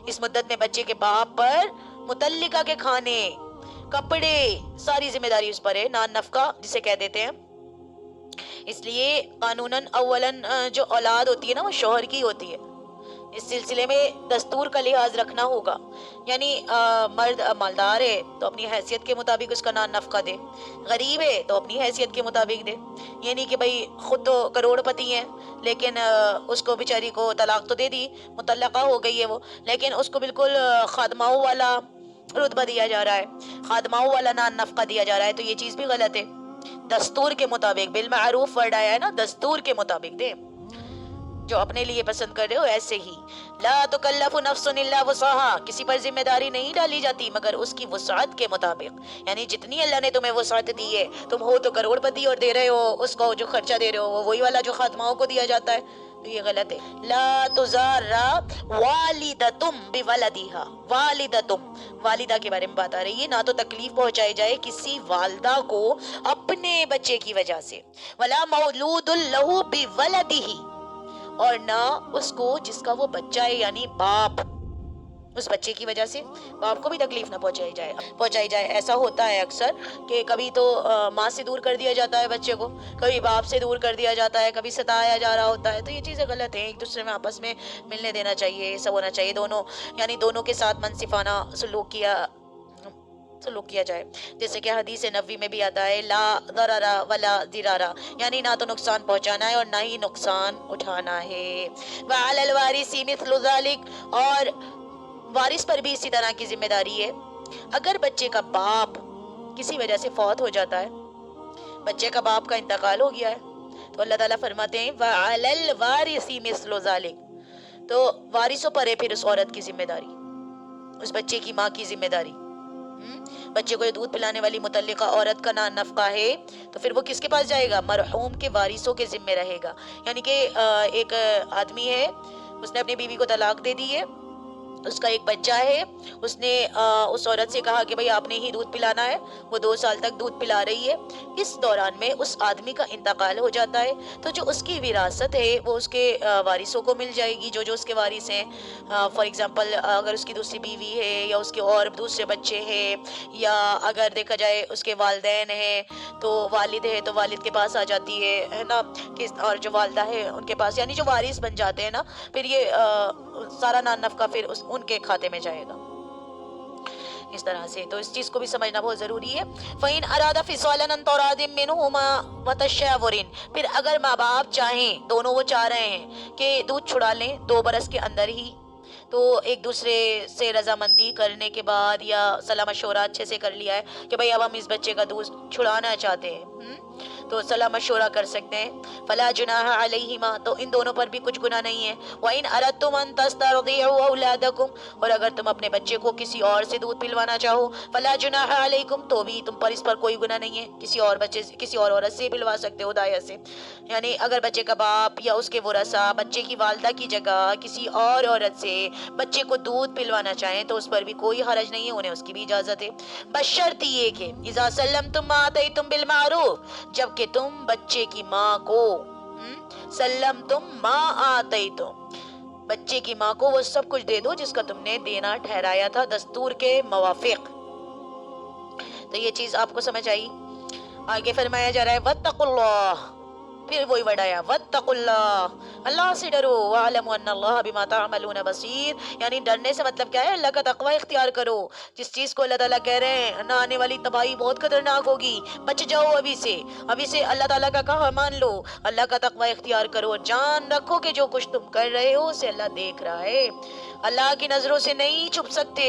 اس مدت میں بچے کے باپ پر متعلقہ کے کھانے، کپڑے، ساری ذمہ داری اس پر ہے. نان نفقہ جسے کہہ دیتے ہیں. اس لیے قانوناً اولاً جو اولاد ہوتی ہے نا وہ شوہر کی ہوتی ہے. اس سلسلے میں دستور کا لحاظ رکھنا ہوگا. یعنی مرد مالدار ہے تو اپنی حیثیت کے مطابق اس کا نان نفقہ دے، غریب ہے تو اپنی حیثیت کے مطابق دے. یہ نہیں کہ بھئی خود تو کروڑ پتی ہیں لیکن اس کو بیچاری کو طلاق تو دے دی، مطلقہ ہو گئی ہے وہ، لیکن اس کو بالکل خادماؤں والا رتبہ دیا جا رہا ہے، خادماؤں والا نان نفقہ دیا جا رہا ہے. تو یہ چیز بھی غلط ہے. دستور کے مطابق، بالمعروف ورڈ آیا ہے نا، دستور کے مطابق دے. جو اپنے لیے پسند کر رہے ہو ایسے ہی. لا تکلف نفس الا وسعها، کسی پر ذمہ داری نہیں ڈالی جاتی مگر اس کی وسعت کے مطابق. یعنی جتنی اللہ نے تمہیں وسعت دی ہے، تم ہو تو کروڑ پتی اور دے رہے ہو اس کو جو خرچہ دے رہے ہو وہی والا جو خاتماؤں کو دیا جاتا ہے، تو یہ غلط ہے. لا تزار والدتم بولدیہا، والدتم، والدہ کے بارے میں بات آ رہی ہے. نہ تو تکلیف پہنچائی جائے کسی والدہ کو اپنے بچے کی وجہ سے، ولا مولود لہ بولدہ، اور نہ اس کو جس کا وہ بچہ ہے یعنی باپ، اس بچے کی وجہ سے باپ کو بھی تکلیف نہ پہنچائی جائے. ایسا ہوتا ہے اکثر کہ کبھی تو ماں سے دور کر دیا جاتا ہے بچے کو، کبھی باپ سے دور کر دیا جاتا ہے، کبھی ستایا جا رہا ہوتا ہے. تو یہ چیزیں غلط ہیں. ایک دوسرے میں آپس میں ملنے دینا چاہیے، سب ہونا چاہیے. دونوں یعنی دونوں کے ساتھ منصفانہ سلوک کیا جائے. جیسے کہ حدیث نبوی میں بھی آتا ہے لا ضرر ولا ضرار، یعنی نہ تو نقصان پہنچانا ہے اور نہ ہی نقصان اٹھانا ہے. وعلی الوارث مثل ذلک، اور وارث پر بھی اسی طرح کی ذمہ داری ہے. اگر بچے کا باپ کسی وجہ سے فوت ہو جاتا ہے، بچے کا باپ کا انتقال ہو گیا ہے، تو اللہ تعالیٰ فرماتے ہیں وعلی الوارث مثل ذلک، تو وارثوں پر ہے پھر اس عورت کی ذمہ داری، اس بچے کی ماں کی ذمہ داری. بچے کو دودھ پلانے والی متعلقہ عورت کا نان نفقہ ہے تو پھر وہ کس کے پاس جائے گا؟ مرحوم کے وارثوں کے ذمہ رہے گا. یعنی کہ ایک آدمی ہے، اس نے اپنی بیوی کو طلاق دے دی ہے، اس کا ایک بچہ ہے، اس نے اس عورت سے کہا کہ بھئی آپ نے ہی دودھ پلانا ہے، وہ 2 سال تک دودھ پلا رہی ہے. اس دوران میں اس آدمی کا انتقال ہو جاتا ہے تو جو اس کی وراثت ہے وہ اس کے وارثوں کو مل جائے گی، جو اس کے وارث ہیں. فار ایگزامپل اگر اس کی دوسری بیوی ہے یا اس کے اور دوسرے بچے ہیں، یا اگر دیکھا جائے اس کے والدین ہیں تو والد ہے تو والد کے پاس آ جاتی ہے نا، اور جو والدہ ہے ان کے پاس، یعنی جو وارث بن جاتے ہیں نا، پھر یہ سارا نان نفقہ پھر ان کے کھاتے میں جائے گا. اس طرح سے تو اس چیز کو بھی سمجھنا بہت ضروری ہے. فَإِنْ أَرَادَ فِصَالًا عَنْ تَرَاضٍ مِّنْهُمَا وَتَشَاوُرٍ، پھر اگر ماں باپ چاہیں، دونوں وہ چاہ رہے ہیں کہ دودھ چھڑا لیں 2 برس کے اندر ہی، تو ایک دوسرے سے رضامندی کرنے کے بعد یا صلاح مشورہ اچھے سے کر لیا ہے کہ بھئی اب ہم اس بچے کا دودھ چھڑانا چاہتے ہیں، تو صلاح مشورہ کر سکتے ہیں. فلا جناح علیہما، تو ان دونوں پر بھی کچھ گناہ نہیں ہے. وَإِنْ أَرَدْتُمْ أَنْ تَسْتَرْضِعُوا أَوْلَادَكُمْ، اور اگر تم اپنے بچے کو کسی اور سے دودھ پلوانا چاہو، فلا جناح علیکم، تو بھی تم پر اس پر کوئی گناہ نہیں ہے، کسی اور بچے سے، کسی اور عورت سے پلوا سکتے ہو، دایا سے. یعنی اگر بچے کا باپ یا اس کے ورثاء بچے کی والدہ کی جگہ کسی اور عورت سے بچے کو دودھ پلوانا چاہیں تو اس پر بھی کوئی حرج نہیں ہے، انہیں اس کی بھی اجازت ہے. بشرط یہ کہ اذا سلمتم ما آتیتم بالمعروف، جب کہ تم بچے کی ماں کو سلمتم ما آتیتم، بچے کی ماں کو وہ سب کچھ دے دو جس کا تم نے دینا ٹھہرایا تھا دستور کے موافق. تو یہ چیز آپ کو سمجھ آئی. آگے فرمایا جا رہا ہے واتقوا اللہ، پھر وہی ورڈ آیا واتقوا اللہ، اللہ سے ڈرو. وَاعْلَمُوا أَنَّ اللَّهَ بِمَا تَعْمَلُونَ بَصِيرٌ، یعنی ڈرنے سے مطلب کیا ہے؟ اللہ کا تقوی اختیار کرو. جس چیز کو اللہ تعالیٰ کہہ رہے ہیں نہ آنے والی تباہی بہت خطرناک ہوگی، بچ جاؤ ابھی سے اللہ تعالیٰ کا کہا مان لو، اللہ کا تقوی اختیار کرو، اور جان رکھو کہ جو کچھ تم کر رہے ہو اسے اللہ دیکھ رہا ہے. اللہ کی نظروں سے نہیں چھپ سکتے.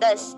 10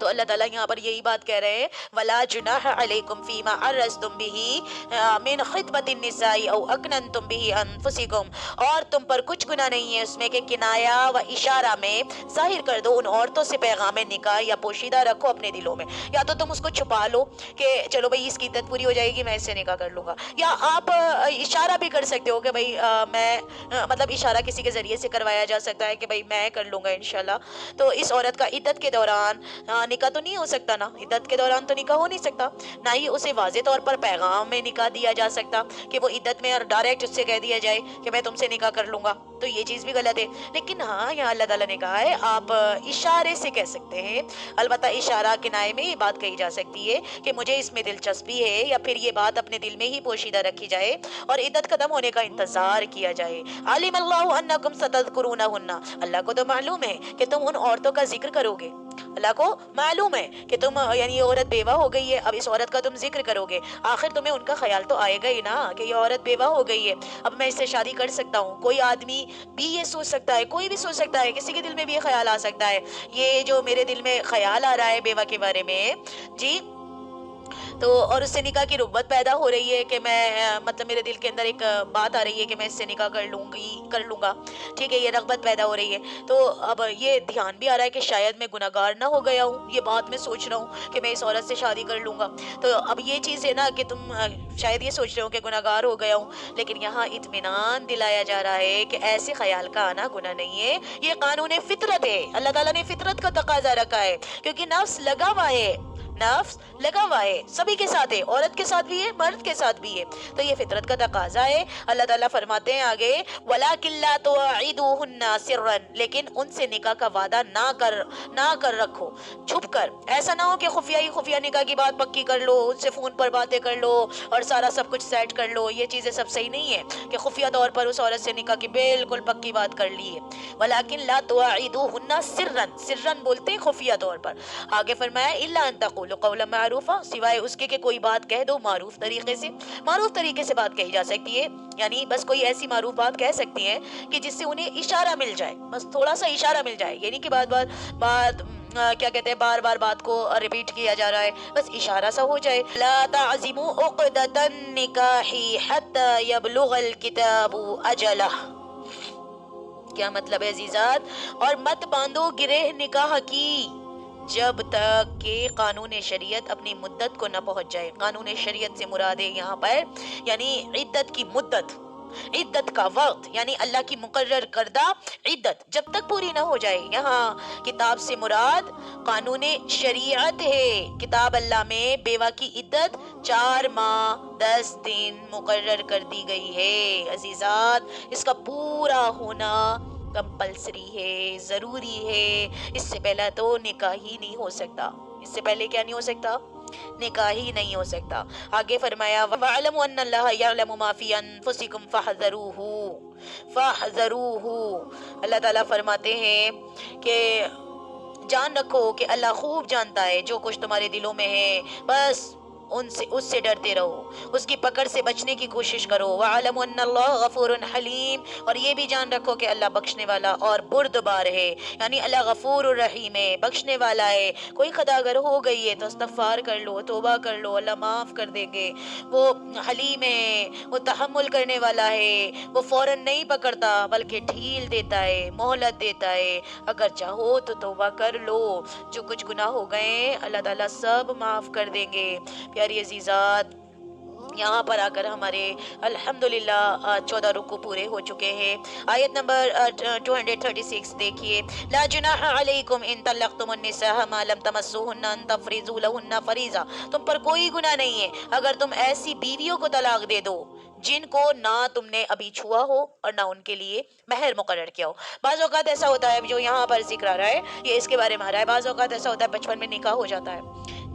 تو اللہ تعالیٰ یہاں پر یہی بات کہہ رہے ہیں ولا جناح علیکم فیما عرضتم به من خطبۃ النساء او اکننتم به انفسکم، اور تم پر کچھ گناہ نہیں ہے اس میں کہ کنایا و اشارہ میں ظاہر کر دو ان عورتوں سے پیغام نکاح، یا پوشیدہ رکھو اپنے دلوں میں، یا تو تم اس کو چھپا لو کہ چلو بھائی اس کی عدت پوری ہو جائے گی میں اس سے نکاح کر لوں گا، یا آپ اشارہ بھی کر سکتے ہو کہ بھائی میں مطلب اشارہ کسی کے ذریعے سے کروایا جا سکتا ہے کہ بھائی میں کر لوں گا انشاءاللہ۔ تو اس عورت کا عدت کے دوران نکاح تو نہیں ہو سکتا نا، عدت کے دوران تو نکاح ہو نہیں سکتا، نہ ہی اسے واضح طور پر پیغام میں نکاح دیا جا سکتا کہ وہ عدت میں اور ڈائریکٹ اس سے کہہ دیا جائے کہ میں تم سے نکاح کر لوں گا، تو یہ چیز بھی غلط ہے۔ لیکن ہاں یہاں اللہ تعالیٰ نے کہا ہے آپ اشارے سے کہہ سکتے ہیں، البتہ اشارہ کنائے میں یہ بات کہی جا سکتی ہے کہ مجھے اس میں دلچسپی ہے، یا پھر یہ بات اپنے دل میں ہی پوشیدہ رکھی جائے اور عدت ختم ہونے کا انتظار کیا جائے۔ علم اللہ انکم ستذکرونہن، اللہ کو تو معلوم ہے کہ تم ان عورتوں کا ذکر کرو گے، اللہ کو معلوم ہے کہ تم یعنی یہ عورت بیوہ ہو گئی ہے، اب اس عورت کا تم ذکر کرو گے، آخر تمہیں ان کا خیال تو آئے گا ہی نا کہ یہ عورت بیوہ ہو گئی ہے، اب میں اس سے شادی کر سکتا ہوں۔ کوئی آدمی بھی یہ سوچ سکتا ہے، کوئی بھی سوچ سکتا ہے، کسی کے دل میں بھی یہ خیال آ سکتا ہے، یہ جو میرے دل میں خیال آ رہا ہے بیوہ کے بارے میں جی، تو اور اس سے نکاح کی رغبت پیدا ہو رہی ہے کہ میں مطلب میرے دل کے اندر ایک بات آ رہی ہے کہ میں اس سے نکاح کر لوں گا، ٹھیک ہے، یہ رغبت پیدا ہو رہی ہے، تو اب یہ دھیان بھی آ رہا ہے کہ شاید میں گناہ گار نہ ہو گیا ہوں، یہ بات میں سوچ رہا ہوں کہ میں اس عورت سے شادی کر لوں گا، تو اب یہ چیز ہے نا کہ تم شاید یہ سوچ رہے ہو کہ گناہ گار ہو گیا ہوں، لیکن یہاں اطمینان دلایا جا رہا ہے کہ ایسے خیال کا آنا گناہ نہیں ہے، یہ قانون فطرت ہے، اللہ تعالیٰ نے فطرت کا تقاضا رکھا ہے، کیونکہ نفس لگا ہوا ہے، نفس لگا ہوا ہے، سبھی کے ساتھ ہے، عورت کے ساتھ بھی ہے، مرد کے ساتھ بھی ہے، تو یہ فطرت کا تقاضا ہے۔ اللہ تعالیٰ فرماتے ہیں آگے وَلَكِنْ لَا تُوَعِدُوهُنَّ سِرًّا، لیکن ان سے نکاح کا وعدہ نہ کر رکھو چھپ کر، ایسا نہ ہو کہ خفیہ ہی خفیہ نکاح کی بات پکی کر لو، ان سے فون پر باتیں کر لو اور سارا سب کچھ سیٹ کر لو، یہ چیزیں سب صحیح نہیں ہے کہ خفیہ طور پر اس عورت سے نکاح کی بالکل پکی بات کر لی ہے۔ وَلَكِنْ لَا تُوَعِدُوهُنَّ سِرًّا، سرًّا بولتے ہیں خفیہ طور پر، آگے فرمایا إِلَّا أَن تَقُولُوا قَوْلًا مَعْرُوفًا، سوائے اس کے کہ کوئی بات کہہ دو معروف طریقے سے، معروف طریقے سے بات کہی جا سکتی ہے، یعنی بس کوئی ایسی معروف بات کہہ سکتی ہیں کہ جس سے انہیں اشارہ مل جائے، بس تھوڑا سا اشارہ مل جائے، یعنی کہ بات کیا کہتے ہیں بار بار بات کو ریپیٹ کیا جا رہا ہے، بس اشارہ سا ہو جائے۔ لا تعزموا عقدۃ النکاح حتی یبلغ الکتاب اجلہ، کیا مطلب ہے عزیزات؟ اور مت باندھو گرہ نکاح کی جب تک کہ قانون شریعت اپنی مدت کو نہ پہنچ جائے۔ قانون شریعت سے مراد ہے یہاں پر یعنی عدت کی مدت، عدت کا وقت، یعنی اللہ کی مقرر کردہ عدت جب تک پوری نہ ہو جائے۔ یہاں کتاب سے مراد قانون شریعت ہے، کتاب اللہ میں بیوہ کی عدت 4 ماہ 10 دن مقرر کر دی گئی ہے عزیزات، اس کا پورا ہونا کمپلسری ہے، ضروری ہے، اس سے پہلے تو نکاح ہی نہیں ہو سکتا، اس سے پہلے کیا نہیں ہو سکتا؟ نکاح ہی نہیں ہو سکتا۔ آگے فرمایا وَاعْلَمُوا أَنَّ اللَّهَ يَعْلَمُ مَا فِي أَنفُسِكُمْ فَاحْذَرُوهُ، اللہ تعالیٰ فرماتے ہیں کہ جان رکھو کہ اللہ خوب جانتا ہے جو کچھ تمہارے دلوں میں ہے، بس اس سے ڈرتے رہو، اس کی پکڑ سے بچنے کی کوشش کرو۔ وَاعْلَمُوا أَنَّ اللَّهَ غَفُورٌ حَلِيمٌ، اور یہ بھی جان رکھو کہ اللہ بخشنے والا اور بردبار ہے، یعنی اللہ غفور الرحیم ہے، بخشنے والا ہے۔ کوئی خطا اگر ہو گئی ہے تو استغفار کر لو، توبہ کر لو، اللہ معاف کر دیں گے۔ وہ حلیم ہے، وہ تحمل کرنے والا ہے، وہ فوراً نہیں پکڑتا بلکہ ڈھیل دیتا ہے، مہلت دیتا ہے، اگر چاہو تو توبہ کر لو، جو کچھ گناہ ہو گئے اللہ تعالیٰ سب معاف کر دیں گے۔ پیاری عزیزات، یہاں پر آ کر ہمارے الحمدللہ 14 رکوع پورے ہو چکے ہیں۔ آیت نمبر 236 دیکھیے، لا جناح علیکم ان طلقتم النساء ما لم تمسوهن ان تفرضوا لهن فریضہ، تم پر کوئی گناہ نہیں ہے اگر تم ایسی بیویوں کو طلاق دے دو جن کو نہ تم نے ابھی چھوا ہو اور نہ ان کے لیے مہر مقرر کیا ہو۔ بعض اوقات ایسا ہوتا ہے، جو یہاں پر ذکر آ رہا ہے یہ اس کے بارے میں آ رہا ہے، بعض اوقات ایسا ہوتا ہے بچپن میں نکاح ہو جاتا ہے،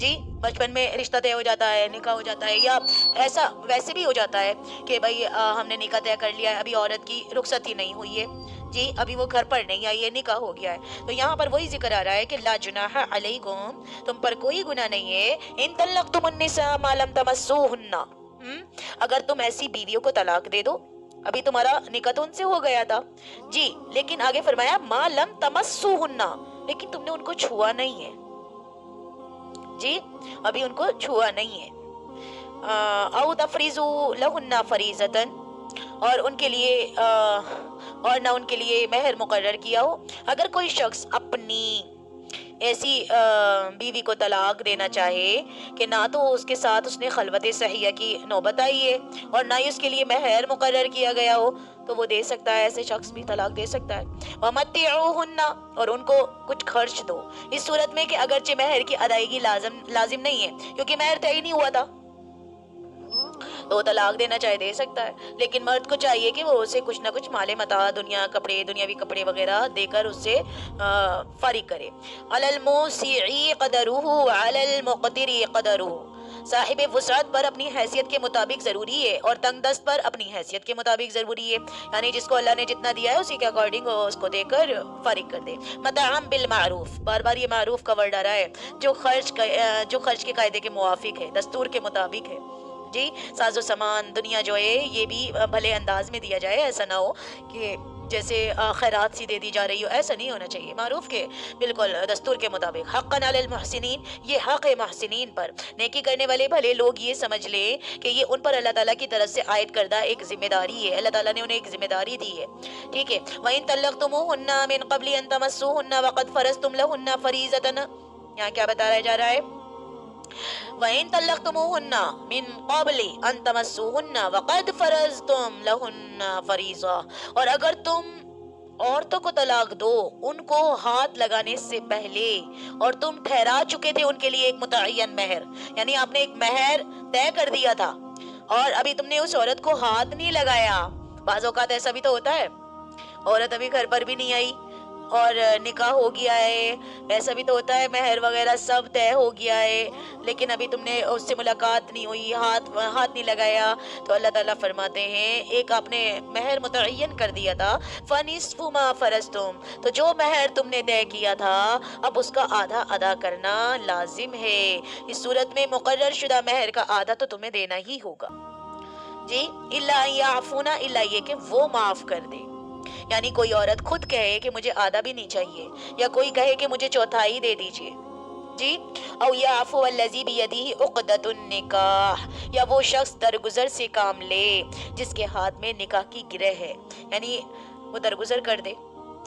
جی بچپن میں رشتہ طے ہو جاتا ہے، نکاح ہو جاتا ہے، یا ایسا ویسے بھی ہو جاتا ہے کہ بھائی ہم نے نکاح طے کر لیا ہے، ابھی عورت کی رخصت ہی نہیں ہوئی ہے، جی ابھی وہ گھر پر نہیں آئی ہے، نکاح ہو گیا ہے، تو یہاں پر وہی ذکر آ رہا ہے کہ لا جناح علیکم، تم پر کوئی گناہ نہیں ہے، ان طلقتم النساء ما لم تمسوهن، اگر تم ایسی بیویوں کو طلاق دے دو، ابھی تمہارا نکاح تو ان سے ہو گیا تھا جی، لیکن آگے فرمایا ما لم تمسوهن، لیکن تم نے ان کو چھوا نہیں ہے، جی ابھی ان کو چھوا نہیں ہے. او تفریضو لہن فریضتن، اور ان کے لیے اور نہ ان کے لیے مہر مقرر کیا ہو. اگر کوئی شخص اپنی ایسی بیوی کو طلاق دینا چاہے کہ نہ تو اس کے ساتھ اس نے خلوت صحیحہ کی نوبت آئی ہے اور نہ ہی اس کے لیے مہر مقرر کیا گیا ہو، تو وہ دے سکتا ہے، ایسے شخص بھی طلاق دے سکتا ہے. وَمَتِّعُوهُنَّ، اور ان کو کچھ خرچ دو، اس صورت میں کہ اگرچہ مہر کی ادائیگی لازم نہیں ہے کیونکہ مہر طے ہی نہیں ہوا تھا، تو وہ طلاق دینا چاہے دے سکتا ہے. لیکن مرد کو چاہیے کہ وہ اسے کچھ نہ کچھ مال متاع، دنیاوی کپڑے وغیرہ دے کر اس سے فارغ کرے. علی الموسع قدرہ وعلی المقتر قدرہ، صاحب وسعت پر اپنی حیثیت کے مطابق ضروری ہے اور تنگ دست پر اپنی حیثیت کے مطابق ضروری ہے. یعنی جس کو اللہ نے جتنا دیا ہے اسی کے اکارڈنگ اس کو دے کر فارغ کر دے. متاعا بالمعروف، بار بار یہ معروف کا ورڈ آ رہا ہے، جو خرچ کے قاعدے کے موافق ہے، دستور کے مطابق ہے. جی ساز و سامان دنیا جو ہے یہ بھی بھلے انداز میں دیا جائے، ایسا نہ ہو کہ جیسے خیرات سی دے دی جا رہی ہو، ایسا نہیں ہونا چاہیے، معروف کے بالکل دستور کے مطابق. حقا علی المحسنین، یہ حق ہے محسنین پر، نیکی کرنے والے بھلے لوگ یہ سمجھ لیں کہ یہ ان پر اللہ تعالیٰ کی طرف سے عائد کردہ ایک ذمہ داری ہے، اللہ تعالیٰ نے انہیں ایک ذمہ داری دی ہے. ٹھیک ہے. وَإِن طَلَّقْتُمُوهُنَّ مِن قَبْلِ أَن تَمَسُّوهُنَّ وَقَدْ فَرَضْتُمْ لَهُنَّ فَرِيضَةً، یہاں کیا بتایا جا رہا ہے؟ وَإِن طَلَّقْتُمُوهُنَّ مِن قَبْلِ أَن تَمَسُّوهُنَّ وَقَدْ فَرَضْتُمْ لَهُنَّ فَرِيضَةً، اور اگر تم عورتوں کو طلاق دو ان کو ہاتھ لگانے سے پہلے اور تم ٹھہرا چکے تھے ان کے لیے ایک متعین مہر، یعنی آپ نے ایک مہر طے کر دیا تھا اور ابھی تم نے اس عورت کو ہاتھ نہیں لگایا. بعض اوقات ایسا بھی تو ہوتا ہے، عورت ابھی گھر پر بھی نہیں آئی اور نکاح ہو گیا ہے، ایسا بھی تو ہوتا ہے، مہر وغیرہ سب طے ہو گیا ہے لیکن ابھی تم نے اس سے ملاقات نہیں ہوئی، ہاتھ نہیں لگایا. تو اللہ تعالیٰ فرماتے ہیں ایک آپ نے مہر متعین کر دیا تھا، فَنِصْفُ مَا فَرَضْتُمْ، تو جو مہر تم نے طے کیا تھا اب اس کا آدھا ادا کرنا لازم ہے. اس صورت میں مقرر شدہ مہر کا آدھا تو تمہیں دینا ہی ہوگا. جی اِلَّا أَن يَعْفُونَ، الا یہ کہ وہ معاف کر دے. یعنی کوئی عورت خود کہے کہ مجھے آدھا بھی نہیں چاہیے، یا کوئی کہے کہ مجھے چوتھائی دے دیجیے. جی او یعفو الذی بیدہ عقدۃ النکاح، یا وہ شخص درگزر سے کام لے جس کے ہاتھ میں نکاح کی گرہ ہے، یعنی وہ درگزر کر دے،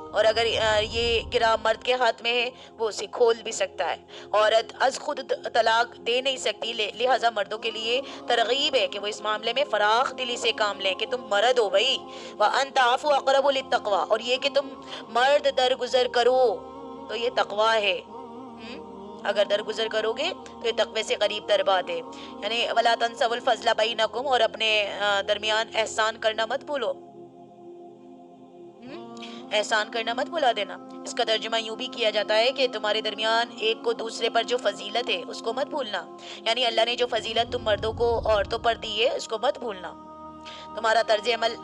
اور اگر یہ گرہ مرد کے ہاتھ میں ہے وہ اسے کھول بھی سکتا ہے. عورت از خود طلاق دے نہیں سکتی، لہٰذا مردوں کے لیے ترغیب ہے کہ وہ اس معاملے میں فراخ دلی سے کام لیں کہ تم مرد ہو بھائی. وَأَن تَعْفُوا أَقْرَبُ لِلتَّقْوَىٰ، اور یہ کہ تم مرد درگزر کرو تو یہ تقویٰ ہے. اگر درگزر کرو گے تو یہ تقوی سے قریب تر بات ہے. یعنی وَلَا تَنْسَوُا الْفَضْلَ بَيْنَكُمْ، اور اپنے درمیان احسان کرنا مت بھولو، احسان کرنا مت بھلا دینا. اس کا ترجمہ یوں بھی کیا جاتا ہے کہ تمہارے درمیان ایک کو دوسرے پر جو فضیلت ہے اس کو مت بھولنا، یعنی اللہ نے جو فضیلت تم مردوں کو عورتوں پر دی ہے اس کو مت بھولنا. تمہارا طرز عمل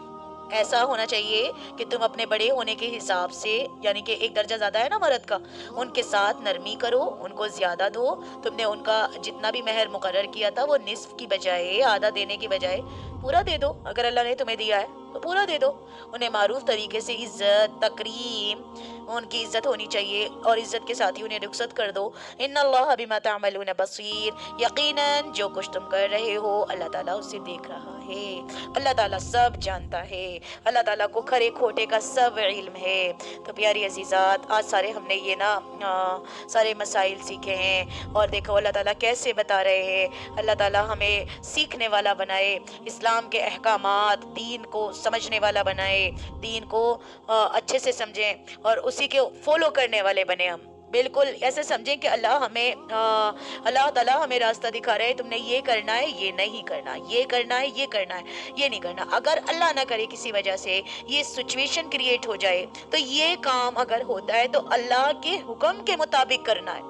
ایسا ہونا چاہیے کہ تم اپنے بڑے ہونے کے حساب سے، یعنی کہ ایک درجہ زیادہ ہے نا مرد کا، ان کے ساتھ نرمی کرو، ان کو زیادہ دو. تم نے ان کا جتنا بھی مہر مقرر کیا تھا وہ نصف کی بجائے، آدھا دینے کی بجائے پورا دے دو. اگر اللہ نے تمہیں دیا ہے تو پورا دے دو. انہیں معروف طریقے سے عزت، تکریم، ان کی عزت ہونی چاہیے اور عزت کے ساتھ ہی انہیں رخصت کر دو. ان اللہ بما تعملون بصیر، یقیناً جو کچھ تم کر رہے ہو اللہ تعالیٰ اسے دیکھ رہا ہے، اللہ تعالیٰ سب جانتا ہے، اللہ تعالیٰ کو کھرے کھوٹے کا سب علم ہے. تو پیاری عزیزات، آج سارے ہم نے یہ سارے مسائل سیکھے ہیں اور دیکھو اللہ تعالیٰ کیسے بتا رہے ہیں. اللہ تعالیٰ ہمیں سیکھنے والا بنائے، اسلام کے احکامات، دین کو سمجھنے والا بنائے، دین کو اچھے سے سمجھیں اور اسی کے فالو کرنے والے بنے. ہم بالکل ایسے سمجھیں کہ اللہ تعالیٰ ہمیں راستہ دکھا رہے ہیں، تم نے یہ کرنا ہے، یہ نہیں کرنا، یہ کرنا ہے، یہ کرنا ہے، یہ نہیں کرنا. اگر اللہ نہ کرے کسی وجہ سے یہ سچویشن کریٹ ہو جائے تو یہ کام اگر ہوتا ہے تو اللہ کے حکم کے مطابق کرنا ہے.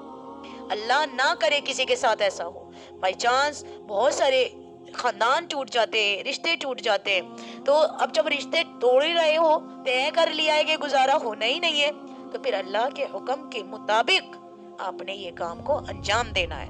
اللہ نہ کرے کسی کے ساتھ ایسا ہو، بائی چانس بہت سارے خاندان ٹوٹ جاتے ہیں، رشتے ٹوٹ جاتے ہیں. تو اب جب رشتے توڑ ہی رہے ہو، طے کر لیا ہے کہ گزارا ہونا ہی نہیں ہے، تو پھر اللہ کے حکم کے مطابق آپ نے یہ کام کو انجام دینا ہے.